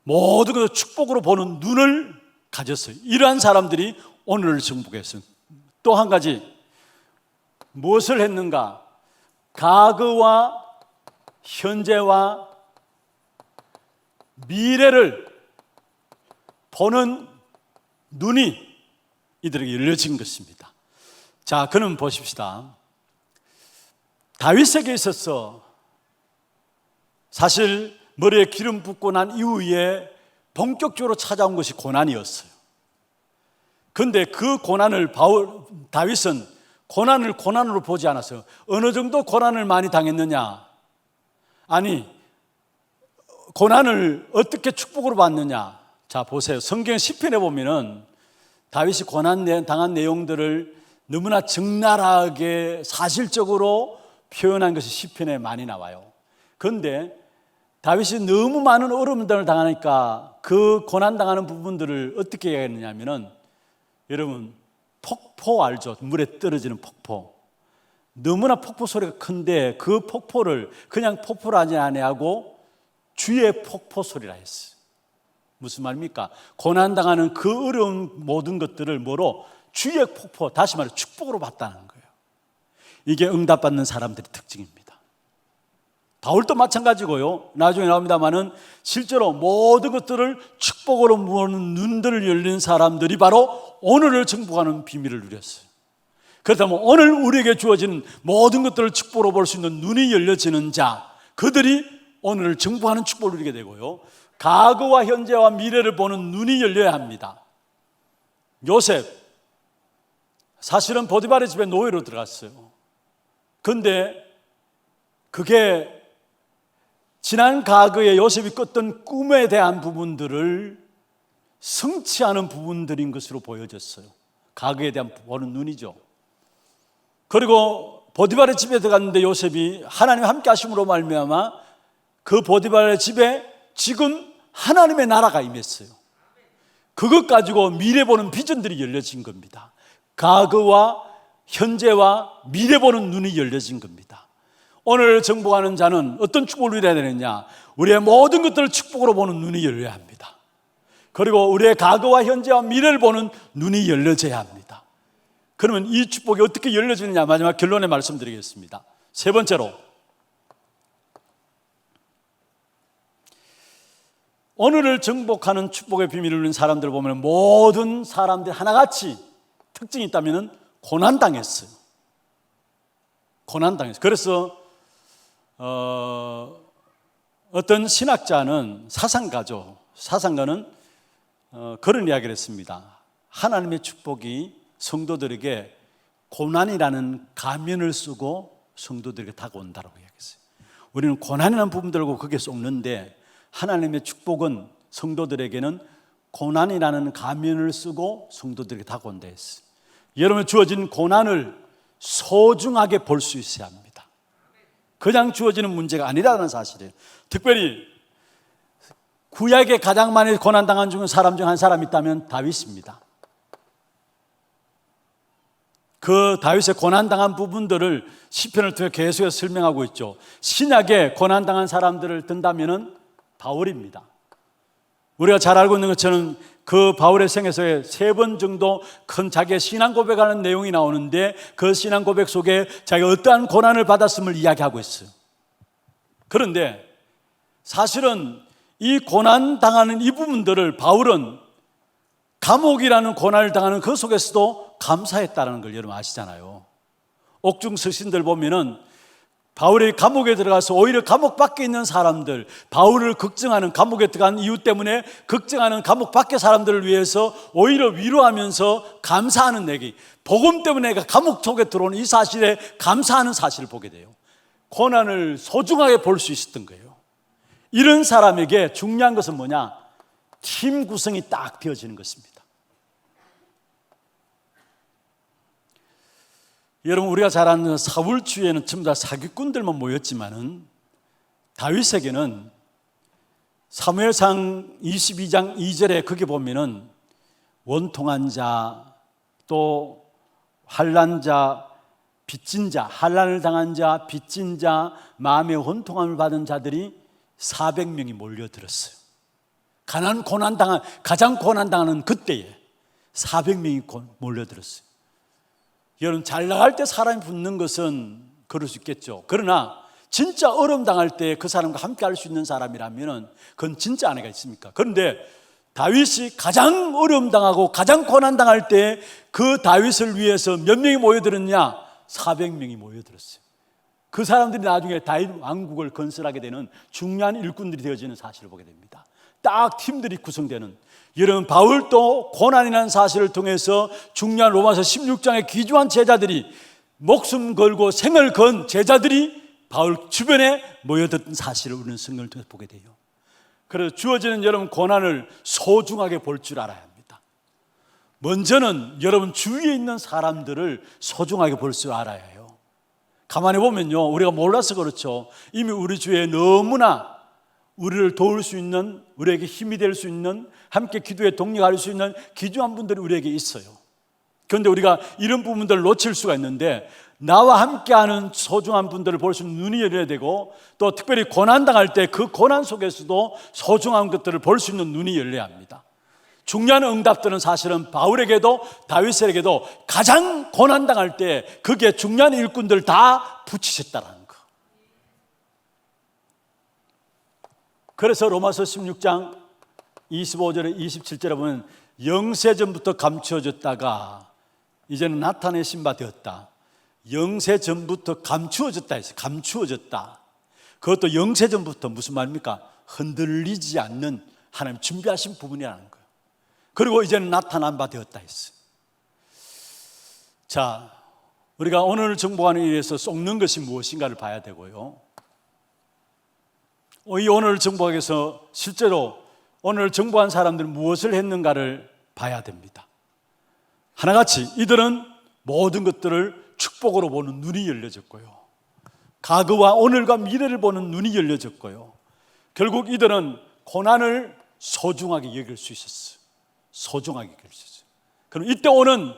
모든 것을 축복으로 보는 눈을 가졌어요. 이러한 사람들이 오늘을 정복했어요. 또 한 가지, 무엇을 했는가? 과거와 현재와 미래를 보는 눈이 이들에게 열려진 것입니다. 자, 그럼 보십시다. 다윗에게 있어서 사실 머리에 기름 붓고 난 이후에 본격적으로 찾아온 것이 고난이었어요. 그런데 그 고난을 다윗은 고난으로 보지 않았어요. 어느 정도 고난을 많이 당했느냐? 아니, 고난을 어떻게 축복으로 받느냐? 자, 보세요. 성경 시편에 보면은 다윗이 고난 당한 내용들을 너무나 적나라하게 사실적으로 표현한 것이 시편에 많이 나와요. 그런데 다윗이 너무 많은 어려움들을 당하니까 그 고난 당하는 부분들을 어떻게 해야 하느냐면은, 여러분 폭포 알죠? 물에 떨어지는 폭포. 너무나 폭포 소리가 큰데 그 폭포를 그냥 폭포라지 아니하고 주의 폭포 소리라 했어요. 무슨 말입니까? 고난당하는 그 어려운 모든 것들을 뭐로? 주의 폭포, 다시 말해 축복으로 봤다는 거예요. 이게 응답받는 사람들의 특징입니다. 바울도 마찬가지고요. 나중에 나옵니다마는 실제로 모든 것들을 축복으로 보는 눈들을 열린 사람들이 바로 오늘을 정복하는 비밀을 누렸어요. 그렇다면 오늘 우리에게 주어지는 모든 것들을 축복으로 볼 수 있는 눈이 열려지는 자, 그들이 오늘을 정복하는 축복을 누리게 되고요. 과거와 현재와 미래를 보는 눈이 열려야 합니다. 요셉, 사실은 보디발의 집에 노예로 들어갔어요. 그런데 그게 지난 과거에 요셉이 꿨던 꿈에 대한 부분들을 성취하는 부분들인 것으로 보여졌어요. 과거에 대한 보는 눈이죠. 그리고 보디발의 집에 들어갔는데 요셉이 하나님 함께 하심으로 말미암아 그 보디발의 집에 지금 하나님의 나라가 임했어요. 그것 가지고 미래 보는 비전들이 열려진 겁니다. 과거와 현재와 미래 보는 눈이 열려진 겁니다. 오늘 정복하는 자는 어떤 축복을 누려야 되느냐? 우리의 모든 것들을 축복으로 보는 눈이 열려야 합니다. 그리고 우리의 과거와 현재와 미래를 보는 눈이 열려져야 합니다. 그러면 이 축복이 어떻게 열려지느냐? 마지막 결론에 말씀드리겠습니다. 세 번째로, 오늘을 정복하는 축복의 비밀을 누린 사람들을 보면 모든 사람들이 하나같이 특징이 있다면 고난당했어요. 고난당했어요. 그래서 어떤 신학자는 사상가는 그런 이야기를 했습니다. 하나님의 축복이 성도들에게 고난이라는 가면을 쓰고 성도들에게 다가온다라고 이야기했어요. 우리는 고난이라는 부분들고 거기에 쏟는데 하나님의 축복은 성도들에게는 고난이라는 가면을 쓰고 성도들에게 다가온다 했어요. 여러분, 주어진 고난을 소중하게 볼 수 있어야 합니다. 그냥 주어지는 문제가 아니라는 사실이에요. 특별히 구약에 가장 많이 고난당한 사람 중 한 사람이 있다면 다윗입니다. 그 다윗의 고난당한 부분들을 시편을 통해 계속해서 설명하고 있죠. 신약에 고난당한 사람들을 든다면 바울입니다. 우리가 잘 알고 있는 것처럼 그 바울의 생애서에 3번 정도 큰 자기의 신앙 고백하는 내용이 나오는데 그 신앙 고백 속에 자기가 어떠한 고난을 받았음을 이야기하고 있어요. 그런데 사실은 이 고난당하는 이 부분들을 바울은 감옥이라는 고난을 당하는 그 속에서도 감사했다는 걸 여러분 아시잖아요. 옥중 서신들 보면은 바울이 감옥에 들어가서 오히려 감옥 밖에 있는 사람들, 바울을 걱정하는, 감옥에 들어간 이유 때문에 걱정하는 감옥 밖의 사람들을 위해서 오히려 위로하면서 감사하는 얘기, 복음 때문에 내가 감옥 속에 들어오는 이 사실에 감사하는 사실을 보게 돼요. 고난을 소중하게 볼 수 있었던 거예요. 이런 사람에게 중요한 것은 뭐냐? 팀 구성이 딱 되어지는 것입니다. 여러분, 우리가 잘 아는 사울 주위에는 전부 다 사기꾼들만 모였지만은 다윗에게는 사무엘상 22장 2절에 거기 보면은 원통한 자, 또 환난 자, 빚진 자, 환난을 당한 자, 빚진 자, 마음의 원통함을 받은 자들이 400명이 몰려들었어요. 가장 고난당하는 그때에 400명이 몰려들었어요. 여러분, 잘 나갈 때 사람이 붙는 것은 그럴 수 있겠죠. 그러나 진짜 어려움 당할 때 그 사람과 함께 할 수 있는 사람이라면 그건 진짜 아내가 있습니까? 그런데 다윗이 가장 어려움 당하고 가장 고난 당할 때 그 다윗을 위해서 몇 명이 모여들었냐? 400명이 모여들었어요. 그 사람들이 나중에 다윗 왕국을 건설하게 되는 중요한 일꾼들이 되어지는 사실을 보게 됩니다. 딱 팀들이 구성되는, 여러분, 바울도 고난이라는 사실을 통해서 중요한 로마서 16장에 귀중한 제자들이, 목숨 걸고 생을 건 제자들이 바울 주변에 모여든 사실을 우리는 성경을 통해서 보게 돼요. 그래서 주어지는 여러분 고난을 소중하게 볼 줄 알아야 합니다. 먼저는 여러분 주위에 있는 사람들을 소중하게 볼 줄 알아야 해요. 가만히 보면요, 우리가 몰라서 그렇죠. 이미 우리 주위에 너무나 우리를 도울 수 있는, 우리에게 힘이 될 수 있는, 함께 기도에 동력할 수 있는 귀중한 분들이 우리에게 있어요. 그런데 우리가 이런 부분들을 놓칠 수가 있는데, 나와 함께하는 소중한 분들을 볼 수 있는 눈이 열려야 되고, 또 특별히 고난당할 때 그 고난 속에서도 소중한 것들을 볼 수 있는 눈이 열려야 합니다. 중요한 응답들은 사실은 바울에게도 다윗에게도 가장 고난당할 때 거기에 중요한 일꾼들 다 붙이셨다는 거. 그래서 로마서 16장 25절에 27절에 보면 영세전부터 감추어졌다가 이제는 나타내신 바 되었다. 영세전부터 감추어졌다 했어요. 감추어졌다. 그것도 영세전부터 무슨 말입니까? 흔들리지 않는 하나님 준비하신 부분이라는 거예요. 그리고 이제는 나타난 바 되었다 했어요. 자, 우리가 오늘 정복하는 일에서 쏟는 것이 무엇인가를 봐야 되고요. 이 오늘 정복하기 위해서 실제로 오늘 정복한 사람들은 무엇을 했는가를 봐야 됩니다. 하나같이 이들은 모든 것들을 축복으로 보는 눈이 열려졌고요, 과거와 오늘과 미래를 보는 눈이 열려졌고요, 결국 이들은 고난을 소중하게 여길 수 있었어요. 소중하게 여길 수 있어요. 그럼 이때 오는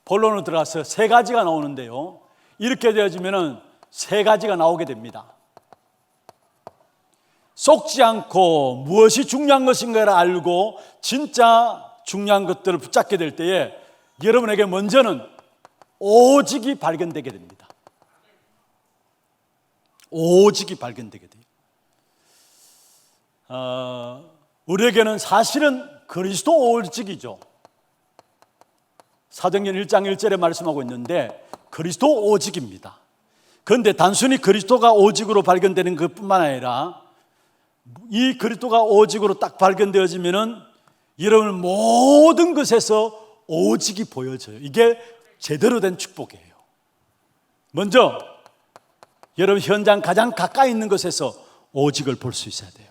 본론으로 들어가서 세 가지가 나오는데요, 이렇게 되어지면 세 가지가 나오게 됩니다. 속지 않고 무엇이 중요한 것인가를 알고 진짜 중요한 것들을 붙잡게 될 때에 여러분에게 먼저는 오직이 발견되게 됩니다. 오직이 발견되게 돼요. 우리에게는 사실은 그리스도 오직이죠. 사도행전 1장 1절에 말씀하고 있는데 그리스도 오직입니다. 그런데 단순히 그리스도가 오직으로 발견되는 것뿐만 아니라 이 그리스도가 오직으로 딱 발견되어지면은 여러분 모든 것에서 오직이 보여져요. 이게 제대로 된 축복이에요. 먼저 여러분 현장 가장 가까이 있는 것에서 오직을 볼 수 있어야 돼요.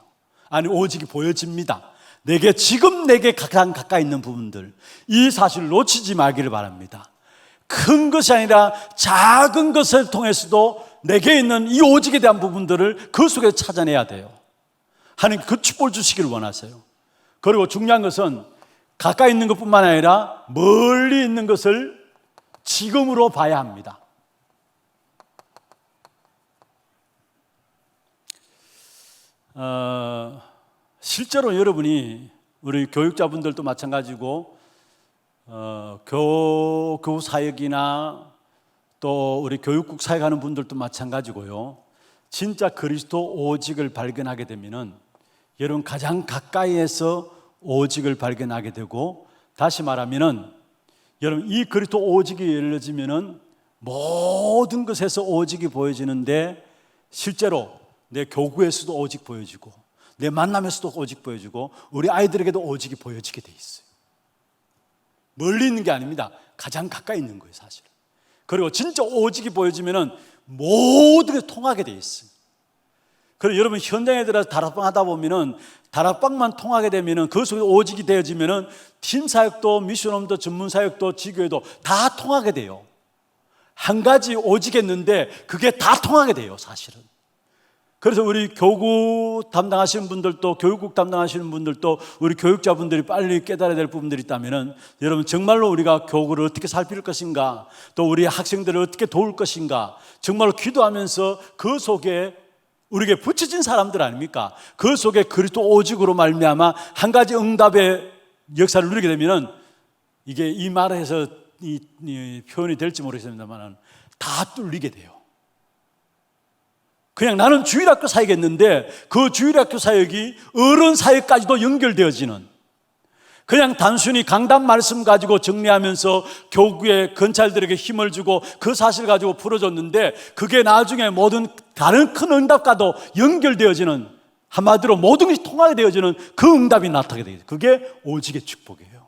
아니, 오직이 보여집니다. 지금 내게 가장 가까이 있는 부분들, 이 사실을 놓치지 말기를 바랍니다. 큰 것이 아니라 작은 것을 통해서도 내게 있는 이 오직에 대한 부분들을 그 속에 찾아내야 돼요. 하나님 그 축복을 주시기를 원하세요. 그리고 중요한 것은 가까이 있는 것뿐만 아니라 멀리 있는 것을 지금으로 봐야 합니다. 실제로 여러분이 우리 교육자분들도 마찬가지고 교구 사역이나 또 우리 교육국 사역하는 분들도 마찬가지고요. 진짜 그리스도 오직을 발견하게 되면은 여러분 가장 가까이에서 오직을 발견하게 되고, 다시 말하면은 여러분 이 그리스도 오직이 열려지면은 모든 것에서 오직이 보여지는데, 실제로 내 교구에서도 오직 보여지고 내 만남에서도 오직 보여지고 우리 아이들에게도 오직이 보여지게 돼 있어요. 멀리 있는 게 아닙니다. 가장 가까이 있는 거예요, 사실. 그리고 진짜 오직이 보여지면은 모든 게 통하게 돼 있어요. 그리고 여러분 현장에 들어서 다락방 하다 보면은 다락방만 통하게 되면은 그 속에 오직이 되어지면은 팀 사역도 미션홈도 전문 사역도 지교회도 다 통하게 돼요. 한 가지 오직했는데 그게 다 통하게 돼요, 사실은. 그래서 우리 교구 담당하시는 분들도, 교육국 담당하시는 분들도, 우리 교육자분들이 빨리 깨달아야 될 부분들이 있다면은 여러분 정말로 우리가 교구를 어떻게 살필 것인가, 또 우리 학생들을 어떻게 도울 것인가, 정말로 기도하면서 그 속에 우리에게 붙여진 사람들 아닙니까? 그 속에 그리스도 오직으로 말미암아 한 가지 응답의 역사를 누리게 되면은, 이게 이 말에서 이 표현이 될지 모르겠습니다만 다 뚫리게 돼요. 그냥 나는 주일학교 사역했는데 그 주일학교 사역이 어른 사역까지도 연결되어지는, 그냥 단순히 강단 말씀 가지고 정리하면서 교구의 건찰들에게 힘을 주고 그 사실 가지고 풀어줬는데 그게 나중에 모든 다른 큰 응답과도 연결되어지는, 한마디로 모든 것이 통하게 되어지는 그 응답이 나타나게 되죠. 그게 오직의 축복이에요.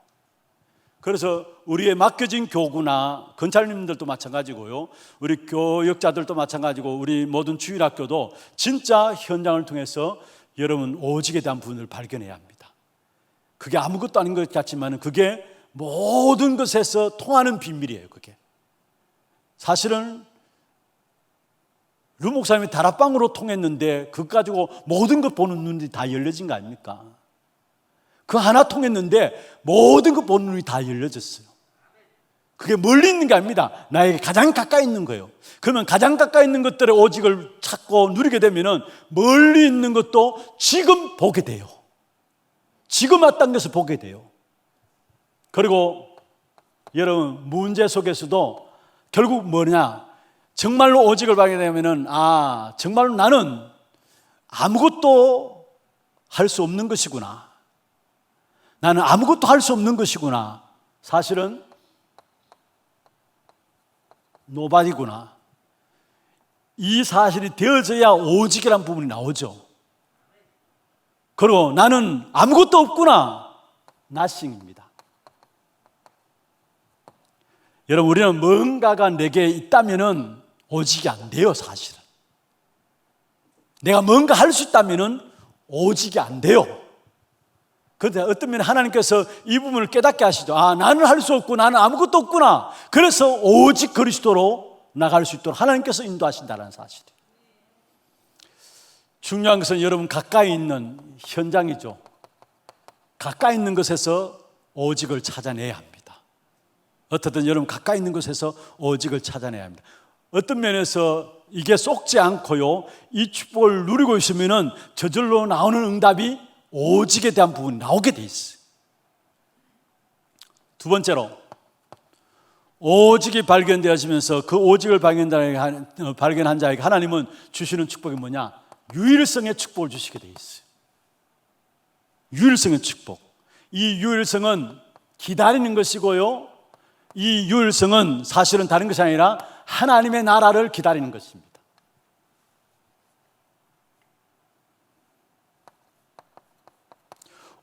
그래서 우리의 맡겨진 교구나 건찰님들도 마찬가지고요, 우리 교역자들도 마찬가지고, 우리 모든 주일학교도 진짜 현장을 통해서 여러분 오직에 대한 부분을 발견해야 합니다. 그게 아무것도 아닌 것 같지만 그게 모든 것에서 통하는 비밀이에요. 그게 사실은 루 목사님이 다락방으로 통했는데 그것 가지고 모든 것 보는 눈이 다 열려진 거 아닙니까? 그 하나 통했는데 모든 것 보는 눈이 다 열려졌어요. 그게 멀리 있는 게 아닙니다. 나에게 가장 가까이 있는 거예요. 그러면 가장 가까이 있는 것들의 오직을 찾고 누리게 되면은 멀리 있는 것도 지금 보게 돼요. 지금 왔다는 것을 보게 돼요. 그리고 여러분 문제 속에서도 결국 뭐냐, 정말로 오직을 발견하면은 정말로 나는 아무것도 할 수 없는 것이구나, 나는 아무것도 할 수 없는 것이구나, 사실은 노바디구나, 이 사실이 되어져야 오직이라는 부분이 나오죠. 그리고 나는 아무것도 없구나, nothing입니다. 여러분 우리는 뭔가가 내게 있다면은 오직이 안 돼요. 사실은 내가 뭔가 할 수 있다면은 오직이 안 돼요. 그런데 어떤 면에 하나님께서 이 부분을 깨닫게 하시죠. 나는 할 수 없고 나는 아무것도 없구나, 그래서 오직 그리스도로 나갈 수 있도록 하나님께서 인도하신다는 사실이에요. 중요한 것은 여러분 가까이 있는 현장이죠. 가까이 있는 것에서 오직을 찾아내야 합니다. 어떻든 여러분 가까이 있는 것에서 오직을 찾아내야 합니다. 어떤 면에서 이게 쏙지 않고요, 이 축복을 누리고 있으면은 저절로 나오는 응답이 오직에 대한 부분이 나오게 돼 있어요. 두 번째로, 오직이 발견되어지면서 그 오직을 발견한 자에게 하나님은 주시는 축복이 뭐냐? 유일성의 축복을 주시게 돼 있어요. 유일성의 축복. 이 유일성은 기다리는 것이고요, 이 유일성은 사실은 다른 것이 아니라 하나님의 나라를 기다리는 것입니다.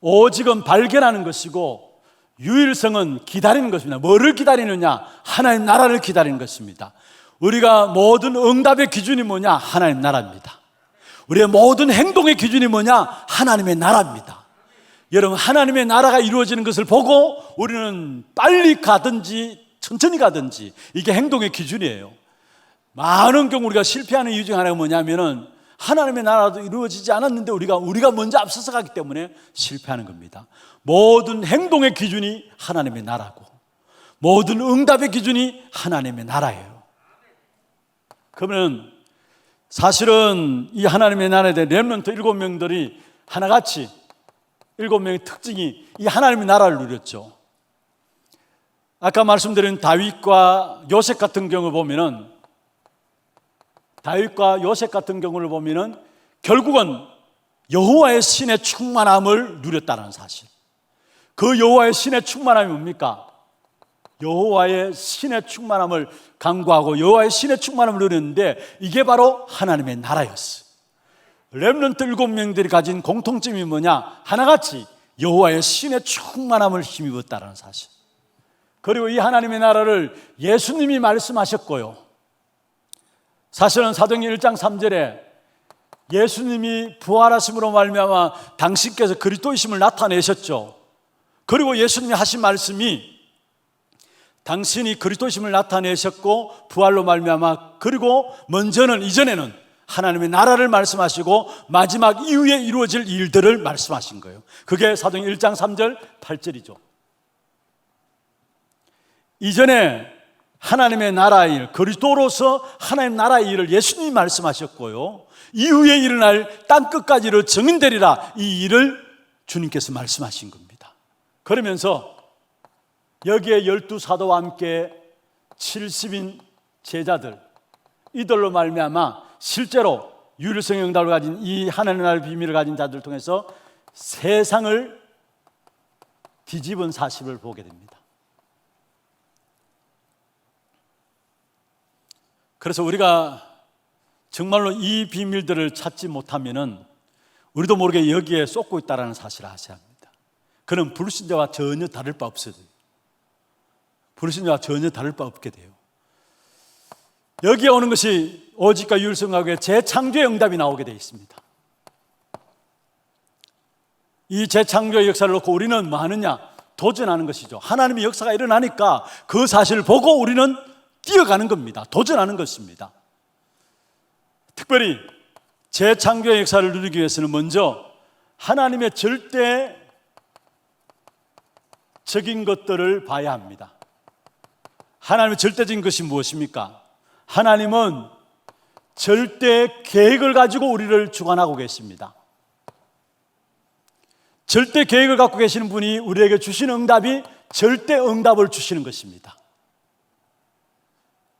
오직은 발견하는 것이고 유일성은 기다리는 것입니다. 뭐를 기다리느냐? 하나님 나라를 기다리는 것입니다. 우리가 모든 응답의 기준이 뭐냐? 하나님 나라입니다. 우리의 모든 행동의 기준이 뭐냐? 하나님의 나라입니다. 여러분, 하나님의 나라가 이루어지는 것을 보고 우리는 빨리 가든지 천천히 가든지, 이게 행동의 기준이에요. 많은 경우 우리가 실패하는 이유 중 하나가 뭐냐면은 하나님의 나라도 이루어지지 않았는데 우리가 먼저 앞서서 가기 때문에 실패하는 겁니다. 모든 행동의 기준이 하나님의 나라고 모든 응답의 기준이 하나님의 나라예요. 그러면 사실은 이 하나님의 나라에 대한 렘넌트 7명들이 하나같이 7명의 특징이 이 하나님의 나라를 누렸죠. 아까 말씀드린 다윗과 요셉 같은 경우를 보면은, 다윗과 요셉 같은 경우를 보면은 결국은 여호와의 신의 충만함을 누렸다는 사실. 그 여호와의 신의 충만함이 뭡니까? 여호와의 신의 충만함을 강구하고 여호와의 신의 충만함을 누렸는데, 이게 바로 하나님의 나라였어요. 렘넌트 7명들이 가진 공통점이 뭐냐? 하나같이 여호와의 신의 충만함을 힘입었다는 사실. 그리고 이 하나님의 나라를 예수님이 말씀하셨고요, 사실은 사도행전 1장 3절에 예수님이 부활하심으로 말미암아 당신께서 그리스도이심을 나타내셨죠. 그리고 예수님이 하신 말씀이 당신이 그리스도이심을 나타내셨고 부활로 말미암아, 그리고 이전에는 하나님의 나라를 말씀하시고 마지막 이후에 이루어질 일들을 말씀하신 거예요. 그게 사도행전 1장 3절 8절이죠. 이전에 하나님의 나라의 일, 그리스도로서 하나님 나라의 일을 예수님이 말씀하셨고요, 이후에 일어날 땅끝까지로 증인되리라, 이 일을 주님께서 말씀하신 겁니다. 그러면서 여기에 12사도와 함께 70인 제자들, 이들로 말미암아 실제로 유일성의 응답을 가진 이 하나님의 나라의 비밀을 가진 자들을 통해서 세상을 뒤집은 사실을 보게 됩니다. 그래서 우리가 정말로 이 비밀들을 찾지 못하면은 우리도 모르게 여기에 쏟고 있다는 사실을 아셔야 합니다. 그는 불신자와 전혀 다를 바 없어요. 불신자와 전혀 다를 바 없게 돼요. 여기에 오는 것이 오직과 유일성하고의 재창조의 응답이 나오게 되어 있습니다. 이 재창조의 역사를 놓고 우리는 뭐 하느냐? 도전하는 것이죠. 하나님의 역사가 일어나니까 그 사실을 보고 우리는 뛰어가는 겁니다. 도전하는 것입니다. 특별히 재창조의 역사를 누리기 위해서는 먼저 하나님의 절대적인 것들을 봐야 합니다. 하나님의 절대적인 것이 무엇입니까? 하나님은 절대 계획을 가지고 우리를 주관하고 계십니다. 절대 계획을 갖고 계시는 분이 우리에게 주시는 응답이 절대 응답을 주시는 것입니다.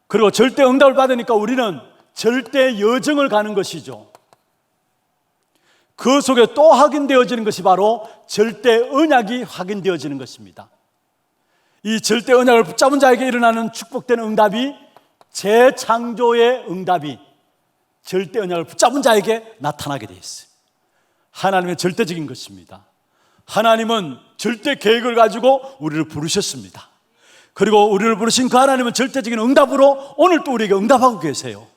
그리고 절대 응답을 받으니까 우리는 절대 여정을 가는 것이죠. 그 속에 또 확인되어지는 것이 바로 절대 언약이 확인되어지는 것입니다. 이 절대 언약을 붙잡은 자에게 일어나는 축복된 응답이, 재창조의 응답이 절대 언약을 붙잡은 자에게 나타나게 되어 있어요. 하나님의 절대적인 것입니다. 하나님은 절대 계획을 가지고 우리를 부르셨습니다. 그리고 우리를 부르신 그 하나님은 절대적인 응답으로 오늘 또 우리에게 응답하고 계세요.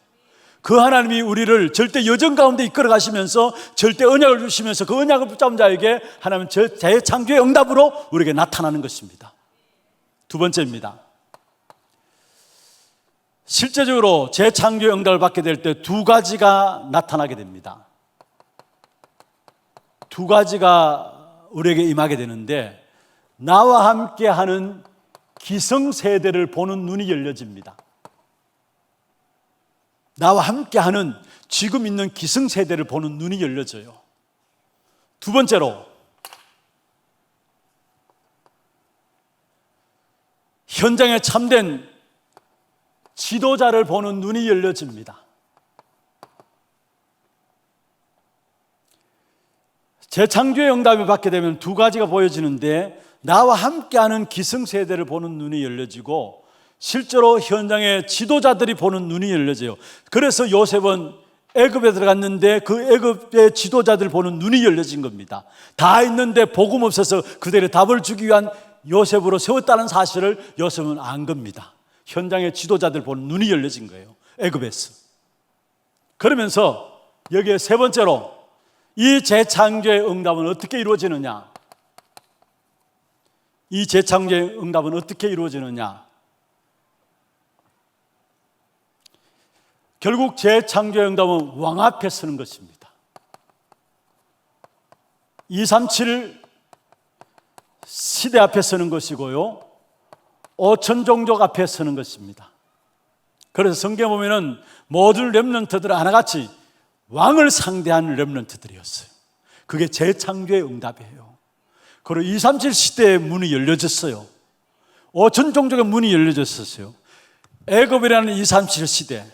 그 하나님이 우리를 절대 여정 가운데 이끌어 가시면서 절대 언약을 주시면서 그 언약을 붙잡은 자에게 하나님은 재창조의 응답으로 우리에게 나타나는 것입니다. 두 번째입니다. 실제적으로 재창조의 응답을 받게 될 때 두 가지가 나타나게 됩니다. 두 가지가 우리에게 임하게 되는데, 나와 함께하는 기성세대를 보는 눈이 열려집니다. 나와 함께하는 지금 있는 기성세대를 보는 눈이 열려져요. 두 번째로, 현장에 참된 지도자를 보는 눈이 열려집니다. 재창조의 응답을 받게 되면 두 가지가 보여지는데, 나와 함께하는 기성세대를 보는 눈이 열려지고, 실제로 현장의 지도자들이 보는 눈이 열려져요. 그래서 요셉은 애굽에 들어갔는데 그 애굽의 지도자들 보는 눈이 열려진 겁니다. 다 있는데 복음 없어서 그들의 답을 주기 위한 요셉으로 세웠다는 사실을 요셉은 안 겁니다. 현장의 지도자들 보는 눈이 열려진 거예요, 애굽에서. 그러면서 여기에 세 번째로, 이 재창조의 응답은 어떻게 이루어지느냐? 이 재창조의 응답은 어떻게 이루어지느냐? 결국 재창조의 응답은 왕 앞에 서는 것입니다. 237 시대 앞에 서는 것이고요, 5천 종족 앞에 서는 것입니다. 그래서 성경에 보면은 모든 렘넌트들은 하나같이 왕을 상대하는 렘넌트들이었어요. 그게 재창조의 응답이에요. 그리고 237 시대의 문이 열려졌어요. 5천 종족의 문이 열려졌었어요. 애굽이라는 237 시대,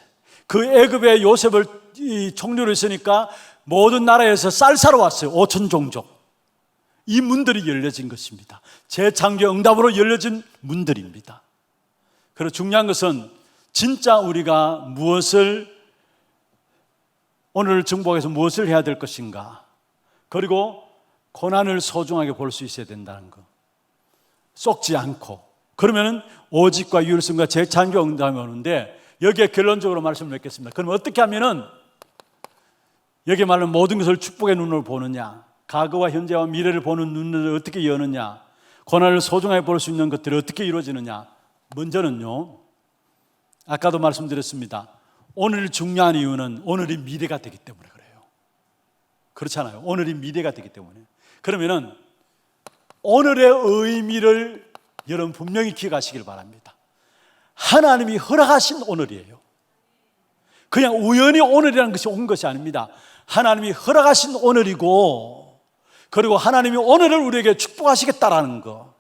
그 애굽에 요셉을 총리로 있으니까 모든 나라에서 쌀 사러 왔어요. 5천 종족. 이 문들이 열려진 것입니다. 재창조 응답으로 열려진 문들입니다. 그리고 중요한 것은 진짜 우리가 무엇을, 오늘 정복에서 무엇을 해야 될 것인가, 그리고 고난을 소중하게 볼 수 있어야 된다는 것, 쏙지 않고. 그러면은 오직과 유일성과 재창조 응답이 오는데, 여기에 결론적으로 말씀을 맺겠습니다. 그럼 어떻게 하면은 여기 말하는 모든 것을 축복의 눈으로 보느냐, 과거와 현재와 미래를 보는 눈을 어떻게 여느냐, 고난을 소중하게 볼 수 있는 것들이 어떻게 이루어지느냐. 먼저는요, 아까도 말씀드렸습니다. 오늘 중요한 이유는 오늘이 미래가 되기 때문에 그래요. 그렇잖아요. 오늘이 미래가 되기 때문에. 그러면은 오늘의 의미를 여러분 분명히 기억하시길 바랍니다. 하나님이 허락하신 오늘이에요. 그냥 우연히 오늘이라는 것이 온 것이 아닙니다. 하나님이 허락하신 오늘이고, 그리고 하나님이 오늘을 우리에게 축복하시겠다라는 거,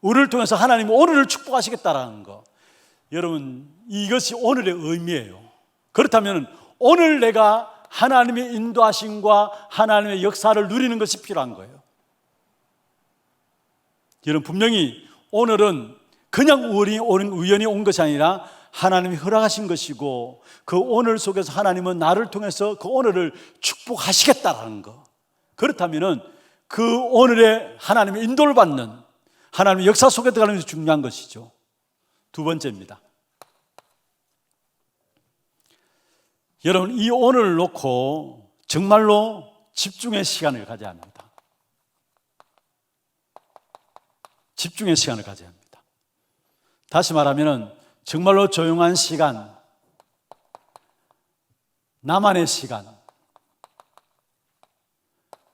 우리를 통해서 하나님이 오늘을 축복하시겠다라는 거, 여러분 이것이 오늘의 의미예요. 그렇다면 오늘 내가 하나님의 인도하심과 하나님의 역사를 누리는 것이 필요한 거예요. 여러분 분명히 오늘은 그냥 우연히 온 것이 아니라 하나님이 허락하신 것이고, 그 오늘 속에서 하나님은 나를 통해서 그 오늘을 축복하시겠다라는 거. 그렇다면 그 오늘에 하나님의 인도를 받는, 하나님의 역사 속에 들어가는 것이 중요한 것이죠. 두 번째입니다. 여러분 이 오늘을 놓고 정말로 집중의 시간을 가져야 합니다. 집중의 시간을 가져야 합니다. 다시 말하면 정말로 조용한 시간, 나만의 시간,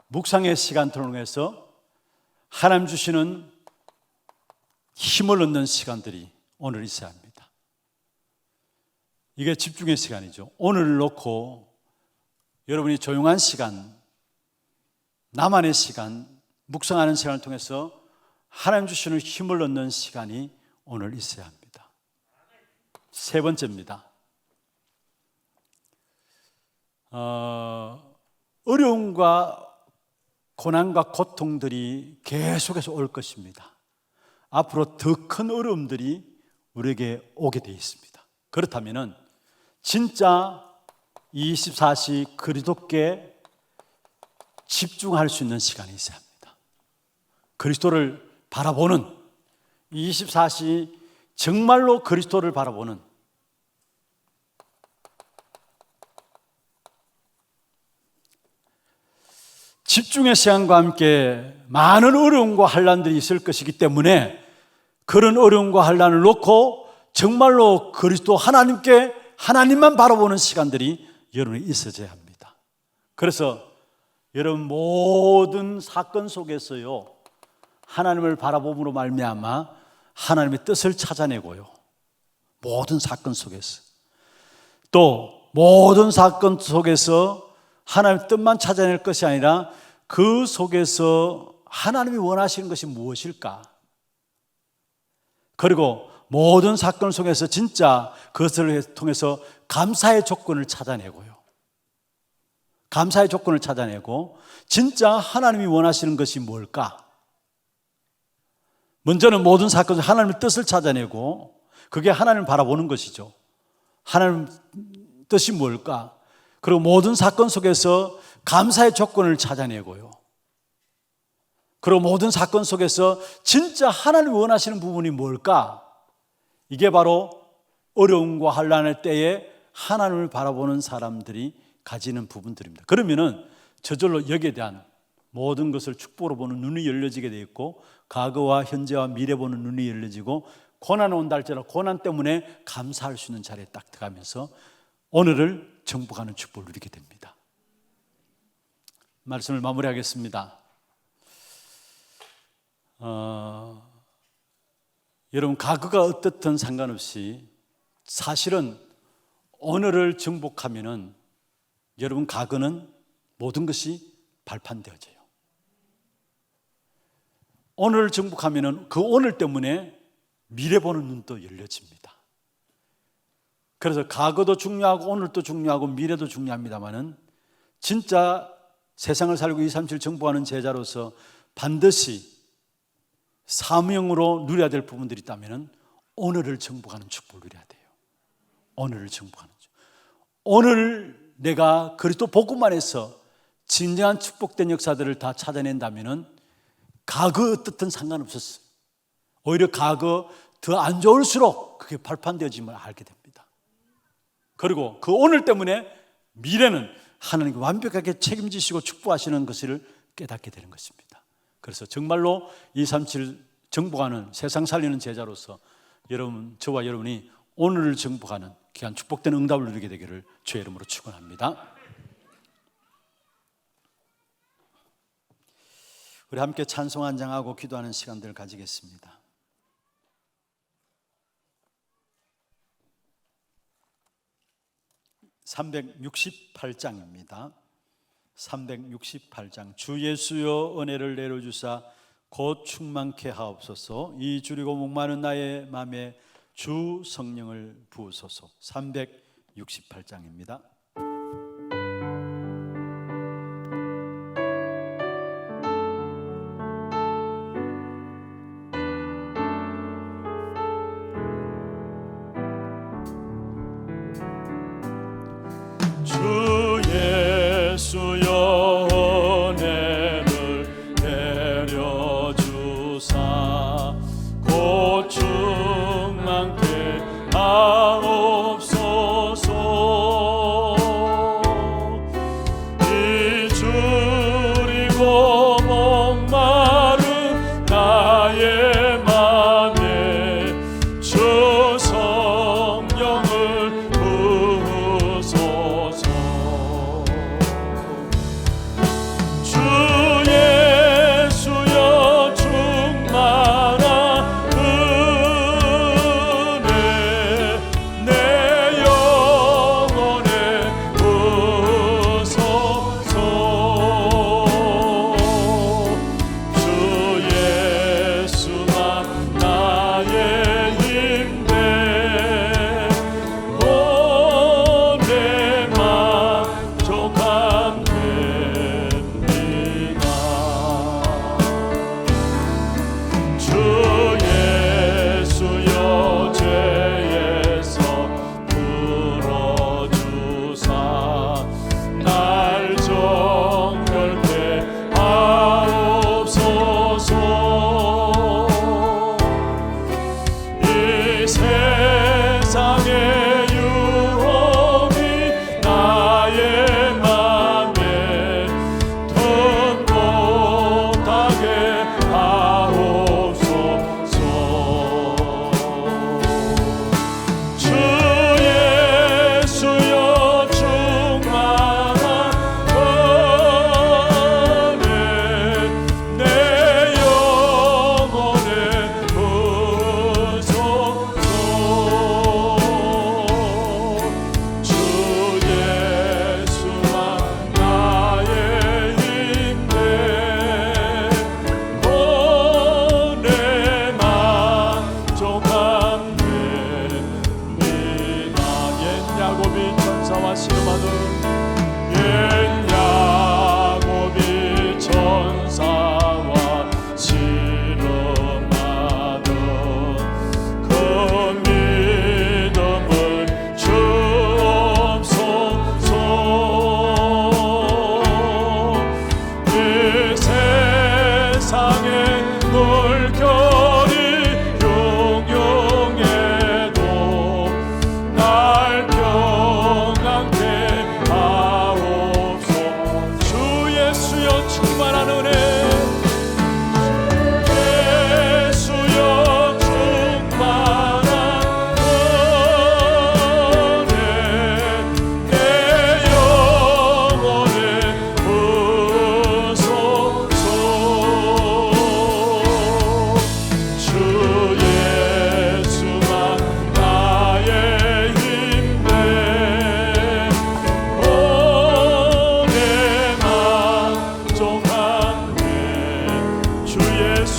묵상의 시간을 통해서 하나님 주시는 힘을 얻는 시간들이 오늘 있어야 합니다. 이게 집중의 시간이죠. 오늘을 놓고 여러분이 조용한 시간, 나만의 시간, 묵상하는 시간을 통해서 하나님 주시는 힘을 얻는 시간이 오늘 있어야 합니다. 세 번째입니다. 어려움과 고난과 고통들이 계속해서 올 것입니다. 앞으로 더 큰 어려움들이 우리에게 오게 되어 있습니다. 그렇다면 진짜 24시 그리스도께 집중할 수 있는 시간이 있어야 합니다. 그리스도를 바라보는 24시 정말로 그리스도를 바라보는, 집중의 시간과 함께 많은 어려움과 환난들이 있을 것이기 때문에 그런 어려움과 환난을 놓고 정말로 그리스도 하나님께, 하나님만 바라보는 시간들이 여러분이 있어져야 합니다. 그래서 여러분 모든 사건 속에서요 하나님을 바라봄으로 말미암아 하나님의 뜻을 찾아내고요, 모든 사건 속에서 또 모든 사건 속에서 하나님의 뜻만 찾아낼 것이 아니라 그 속에서 하나님이 원하시는 것이 무엇일까? 그리고 모든 사건 속에서 진짜 그것을 통해서 감사의 조건을 찾아내고요, 감사의 조건을 찾아내고 진짜 하나님이 원하시는 것이 뭘까? 먼저는 모든 사건 속에서 하나님의 뜻을 찾아내고 그게 하나님을 바라보는 것이죠. 하나님 뜻이 뭘까? 그리고 모든 사건 속에서 감사의 조건을 찾아내고요, 그리고 모든 사건 속에서 진짜 하나님이 원하시는 부분이 뭘까? 이게 바로 어려움과 환난의 때에 하나님을 바라보는 사람들이 가지는 부분들입니다. 그러면은 저절로 여기에 대한 모든 것을 축복으로 보는 눈이 열려지게 되어 있고, 과거와 현재와 미래 보는 눈이 열려지고, 고난 온다 할지라도 고난 때문에 감사할 수 있는 자리에 딱 들어가면서 오늘을 정복하는 축복을 누리게 됩니다. 말씀을 마무리하겠습니다. 여러분 과거가 어떻든 상관없이 사실은 오늘을 정복하면은 여러분 과거는 모든 것이 발판되어져요. 오늘을 정복하면은 그 오늘 때문에 미래 보는 눈도 열려집니다. 그래서 과거도 중요하고 오늘도 중요하고 미래도 중요합니다만은 진짜 세상을 살고 237 정복하는 제자로서 반드시 사명으로 누려야 될 부분들이 있다면 오늘을 정복하는 축복을 누려야 돼요. 오늘을 정복하는 축복. 오늘 내가 그리스도 복음 안에서 진정한 축복된 역사들을 다 찾아낸다면 과거 어떻든 상관없었어요. 오히려 과거 더 안 좋을수록 그게 발판되어짐을 알게 됩니다. 그리고 그 오늘 때문에 미래는 하나님께 완벽하게 책임지시고 축복하시는 것을 깨닫게 되는 것입니다. 그래서 정말로 237 정복하는 세상 살리는 제자로서 여러분, 저와 여러분이 오늘을 정복하는 귀한 축복된 응답을 누리게 되기를 주의 이름으로 축원합니다. 우리 함께 찬송 한장하고 기도하는 시간들을 가지겠습니다. (368장입니다) 368장. 주 예수여 은혜를 내려주사 곧 충만케 하옵소서. 이 줄이고 목마른 나의 마음에 주 성령을 부으소서. 368장입니다. 주 예수여 은혜를 내려주사 곧 충만케 하옵소서.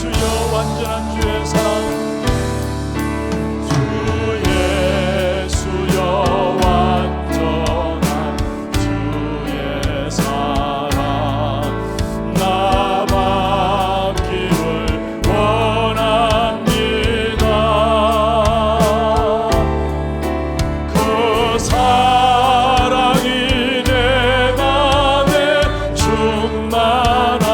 예수여 완전한 주의 사랑 주 예수여 완전한 주의 사랑 나 받기를 원합니다 그 사랑이 내 맘에 충만하여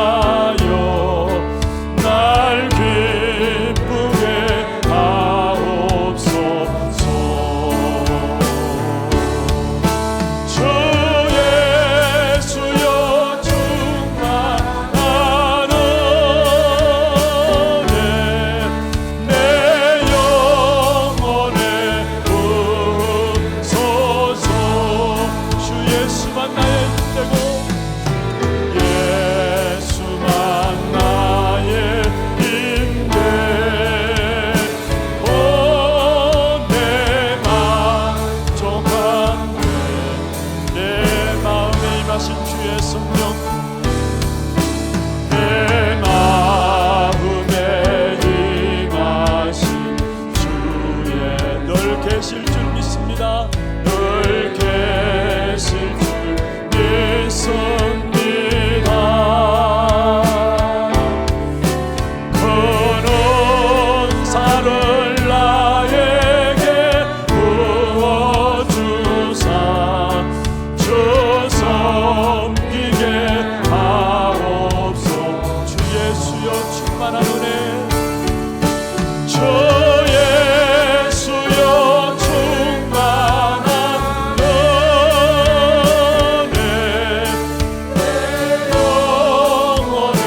날 기쁘게 하옵소서 주 예수여 충만하네 내 영혼에 부으소서 주 예수만 나의 힘되고 예수만 나의 힘되 내 만족한 내 마음에 임하신 주의 성령 내 마음에 임하신 주의 늘 계실 줄 믿습니다 늘 계실 줄 믿습니다 큰 은사를 나에게 부어주사 주 섬기게 하옵소서 주 예수여 충만한 은혜 주 예수여 충만한 은혜 내 영혼에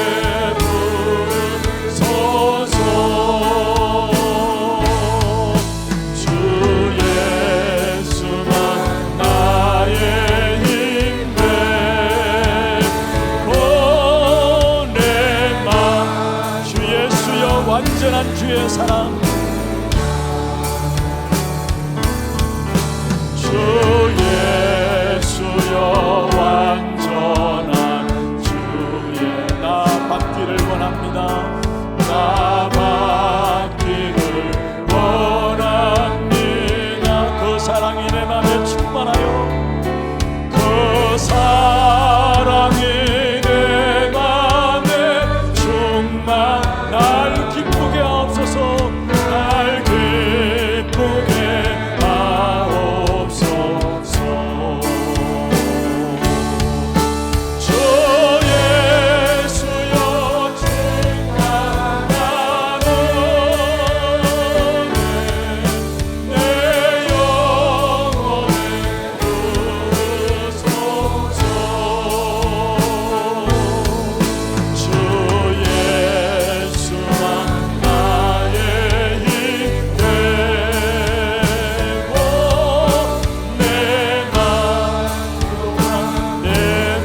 부으소서 주 예수만 나의 힘되고 내 맘 주 예수여 완전한 주의 사랑 주 예수여 완전한 주의 나 받기를 원합니다 나 받기를 원합니다 그 사랑이 내 맘에 충만하여 그 사랑이 내 맘에 충만 날 기쁘게 하옵소서 날 기쁘게 하옵소서 주 예수여 충만한 은혜 내 영혼에 부으소서 주 예수만 나의 힘되고 내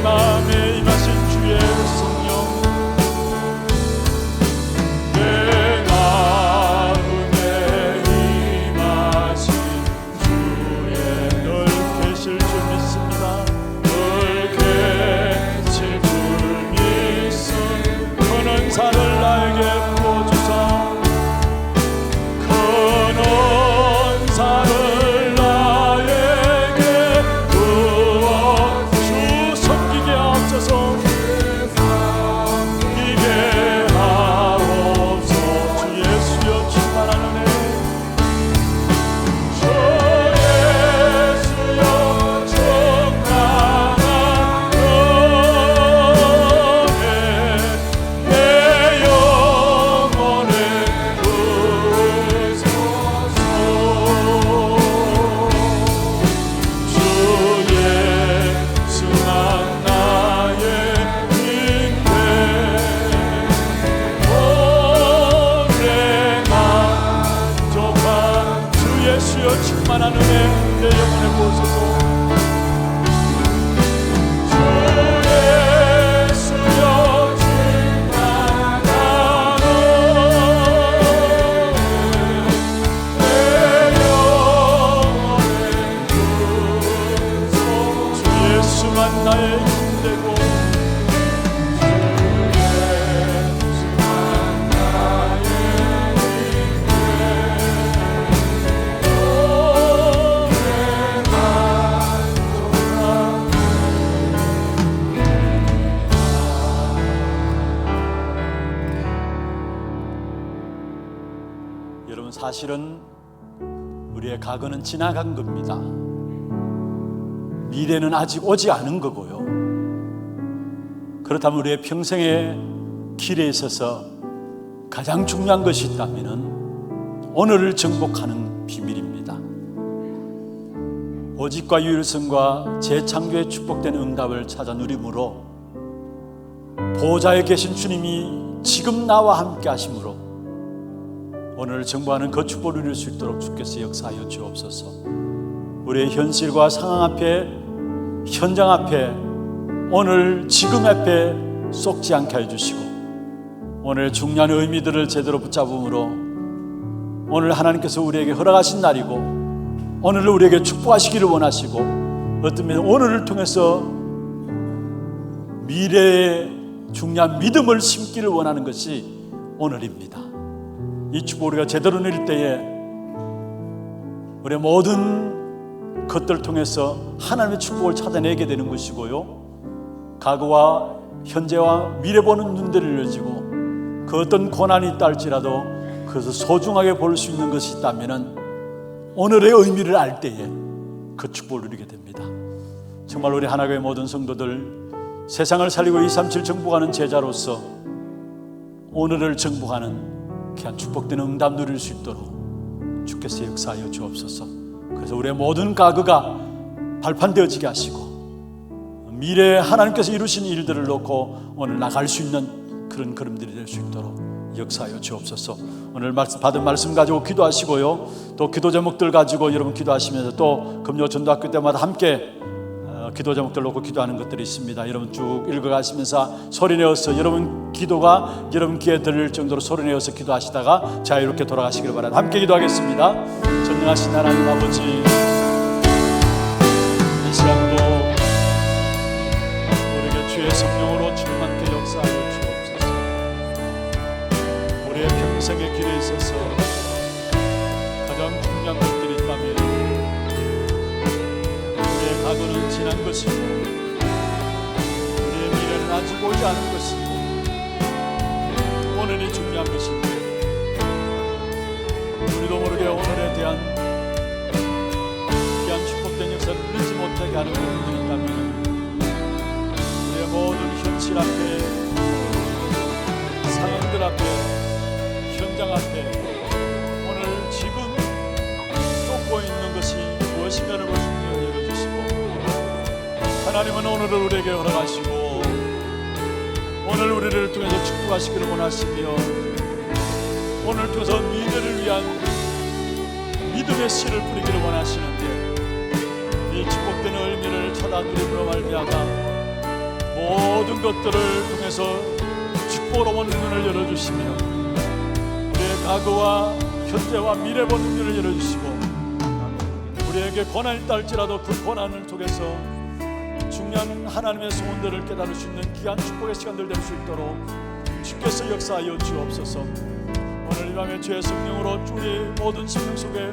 맘에 임하신 주의 성령 내 마음에 임하신 주의 늘 계실 줄 믿습니다 늘 계실 줄 믿습니다 큰 은사를 나에게 부어주사 큰 은사를 나에게 부어 주 섬기게 하옵소서 섬기게 하옵소서 주 예수여 충만한 은혜 주 예수여 충만한 은혜 내 영혼에 부으소서 주 예수만 나의 힘되고 내 만족한 주 예수여 충만한 은혜 내 영혼에 부으소서 주 예수여 충만한 은혜 내 영혼에 부으소서 주 예수만 나의 힘되고 주 예수만 나의 여러분, 사실은 우리의 과거는 지나간 겁니다. 미래는 아직 오지 않은 거고요. 그렇다면 우리의 평생의 길에 있어서 가장 중요한 것이 있다면 오늘을 정복하는 비밀입니다. 오직과 유일성과 재창조의 축복된 응답을 찾아 누림으로 보좌에 계신 주님이 지금 나와 함께 하심으로 오늘을 정복하는 그 축복을 누릴 수 있도록 주께서 역사하여 주옵소서. 우리의 현실과 상황 앞에, 현장 앞에, 오늘 지금 앞에 쏙지 않게 해주시고 오늘 중요한 의미들을 제대로 붙잡음으로 오늘 하나님께서 우리에게 허락하신 날이고 오늘을 우리에게 축복하시기를 원하시고 어떤 면에 오늘을 통해서 미래의 중요한 믿음을 심기를 원하는 것이 오늘입니다. 이 축복을 우리가 제대로 누릴 때에 우리의 모든 것들을 통해서 하나님의 축복을 찾아내게 되는 것이고요, 과거와 현재와 미래 보는 눈들이 열려지고 그 어떤 고난이 있다 할지라도 그것을 소중하게 볼 수 있는 것이 있다면 오늘의 의미를 알 때에 그 축복을 누리게 됩니다. 정말 우리 하나교회 모든 성도들 세상을 살리고 237 정복하는 제자로서 오늘을 정복하는 귀한 축복된 응답 누릴 수 있도록 주께서 역사하여 주옵소서. 그래서 우리의 모든 과거가 발판되어지게 하시고 미래에 하나님께서 이루신 일들을 놓고 오늘 나갈 수 있는 그런 걸음들이 될 수 있도록 역사하여 주옵소서. 오늘 받은 말씀 가지고 기도하시고요, 또 기도 제목들 가지고 여러분 기도하시면서 또 금요 전도학교 때마다 함께 기도 제목들 놓고 기도하는 것들이 있습니다. 여러분 쭉 읽어가시면서 소리내어서 여러분 기도가 여러분 귀에 들릴 정도로 소리내어서 기도하시다가 자유롭게 돌아가시길 바랍니다. 함께 기도하겠습니다. 전능하신 하나님 아버지, 이 시간도 우리에게 주의 성령으로 충만케 역사하여 주옵소서. 우리의 평생의 길에 있어서 가장 중요한 것들이 있다면 과거는 지난 것이고 우리의 미래는 아직 오지 않은 것이고 오늘이 중요한 것인데 우리도 모르게 오늘에 대한 귀한 축복된 역사를 누리지 못하게 하는 부분들이 있다면 우리의 모든 현실 앞에, 상황들 앞에, 현장 앞에 오늘 지금 쏟고 있는 것이 무엇인가를 보시며 하나님은 오늘을 우리에게 허락하시고 오늘 우리를 통해서 축복하시기를 원하시며 오늘 통해서 미래를 위한 믿음의 씨를 뿌리기를 원하시는데 이 축복된 의미를 찾아 누림으로 말미암아 모든 것들을 통해서 축복으로 보는 눈을 열어주시며 우리의 과거와 현재와 미래 보는 눈을 열어주시고 우리에게 고난이 있다 할지라도 그 고난을 속에서 중요한 하나님의 소원들을 깨달을 수 있는 귀한 축복의 시간들 될 수 있도록 주께서 역사하여 주옵소서. 오늘 이 밤에 주의 성령으로 우리의 모든 생명 속에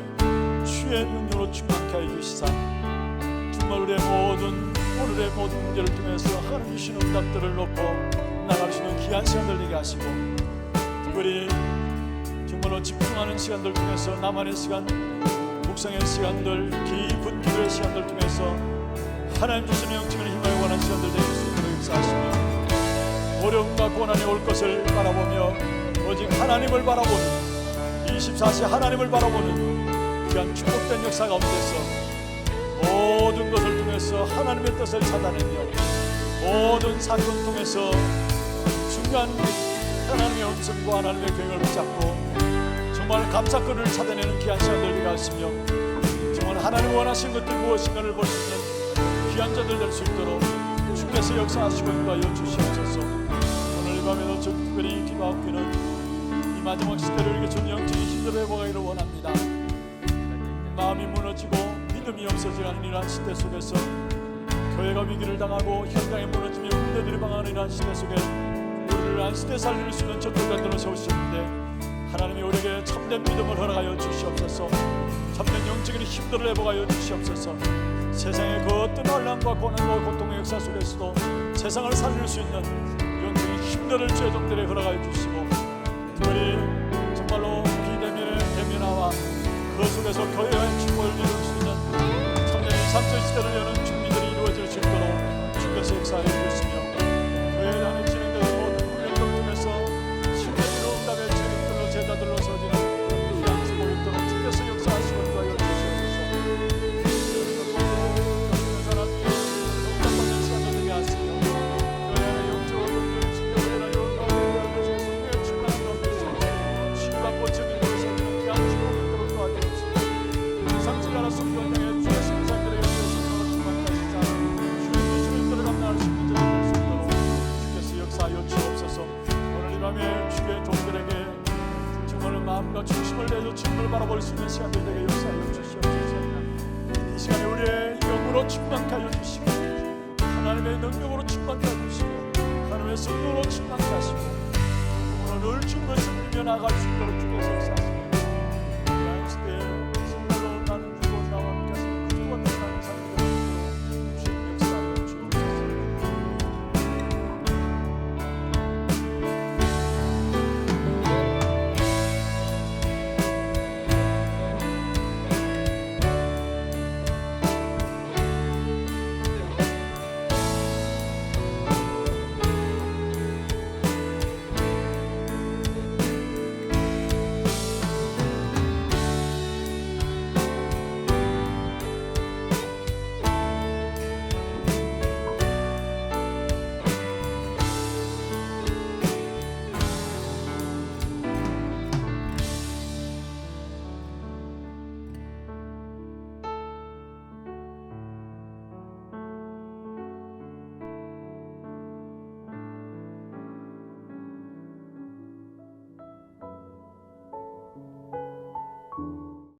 주의 능력으로 충만케 하여 주시사 정말 우리의 오늘의 모든 문제를 통해서 하나님 주신 응답들을 놓고 나갈 수 있는 귀한 시간들 되게 하시고 특별히 정말로 집중하는 시간들 통해서 나만의 시간, 묵상의 시간들, 깊은 기도의 시간들 통해서 하나님 주시는 영적인 힘을 원하는 시간들 되실 수 있도록 역사하시며 어려움과 고난이 올 것을 바라보며 오직 하나님을 바라보는 24시 하나님을 바라보는 귀한 축복된 역사 가운데서 모든 것을 통해서 하나님의 뜻을 찾아내며 모든 사건 통해서 중요한 하나님의 음성과 하나님의 계획을 붙잡고 정말 감사거리를 찾아내는 귀한 시간들 되게 하시며 정말 하나님 원하시는 것들 무엇인가를 볼 수 있는 귀한 자들 될 수 있도록 주께서 역사하시고 인도하여 주시옵소서. 오늘 이 밤에도 특별히 기도하기는 이 마지막 시대를 이렇게 전 영적인 힘들어 해보기를 원합니다. 마음이 무너지고 믿음이 없어지는 이러한 시대 속에서 교회가 위기를 당하고 현장에 무너지며 군대들이 방황하는 이러한 시대 속에 우리를 한 시대 살릴 수 있는 전도자들을 세우시는데 하나님이 우리에게 참된 믿음을 허락하여 주시옵소서. 참된 영적인 힘들을 회복하여 주시옵소서. 세상의 그 어떤 혼란과 고난과 고통의 역사 속에서도 세상을 살릴 수 있는 영적인 힘들을 주의 종들에 허락하여 주시고 특별히 정말로 비대면에 대면하와 주께서 교회의 축복을 이룰 수 있는 참여의 3절 시대를 여는 준비들이 이루어질 수 있도록 주께서 역사해 주시며 교회 안에 진행되는 모든 훈련을 통해서 신뢰로 응답의 책임들로 제자들로 서지는 귀한 축복이 있도록 주께서 역사하시고 인도하여 주시옵소서. 사람이 응답받는 시간을 되게 하시며 교회 안에 영적으로 진정을 하여 가운데 성령의 충만한 가운데서 치유가 고쳐진 것을 서지는 귀한 축복이 있도록 도와주옵소서. 상실하라 성경에 주의 신상들의 영적으로 충만하시자 주의 주님들을 감당할 수 있는 자들 될수 있도록 주께서 역사하여 주옵소서. 오늘 이 밤에 주의 종들에게 정말 마음과 중심을 내서 주님을 바라볼 수 있는 시간들 되게 역사하여 주시옵소서. 이 시간에 우리의 영으로 충만케 하여 주시고 하나님의 능력으로 충만케 하여 주시고 하나님의 성령으로 충만케 하시고 오늘 늘 주님을 섬기며 나아갈 수 있도록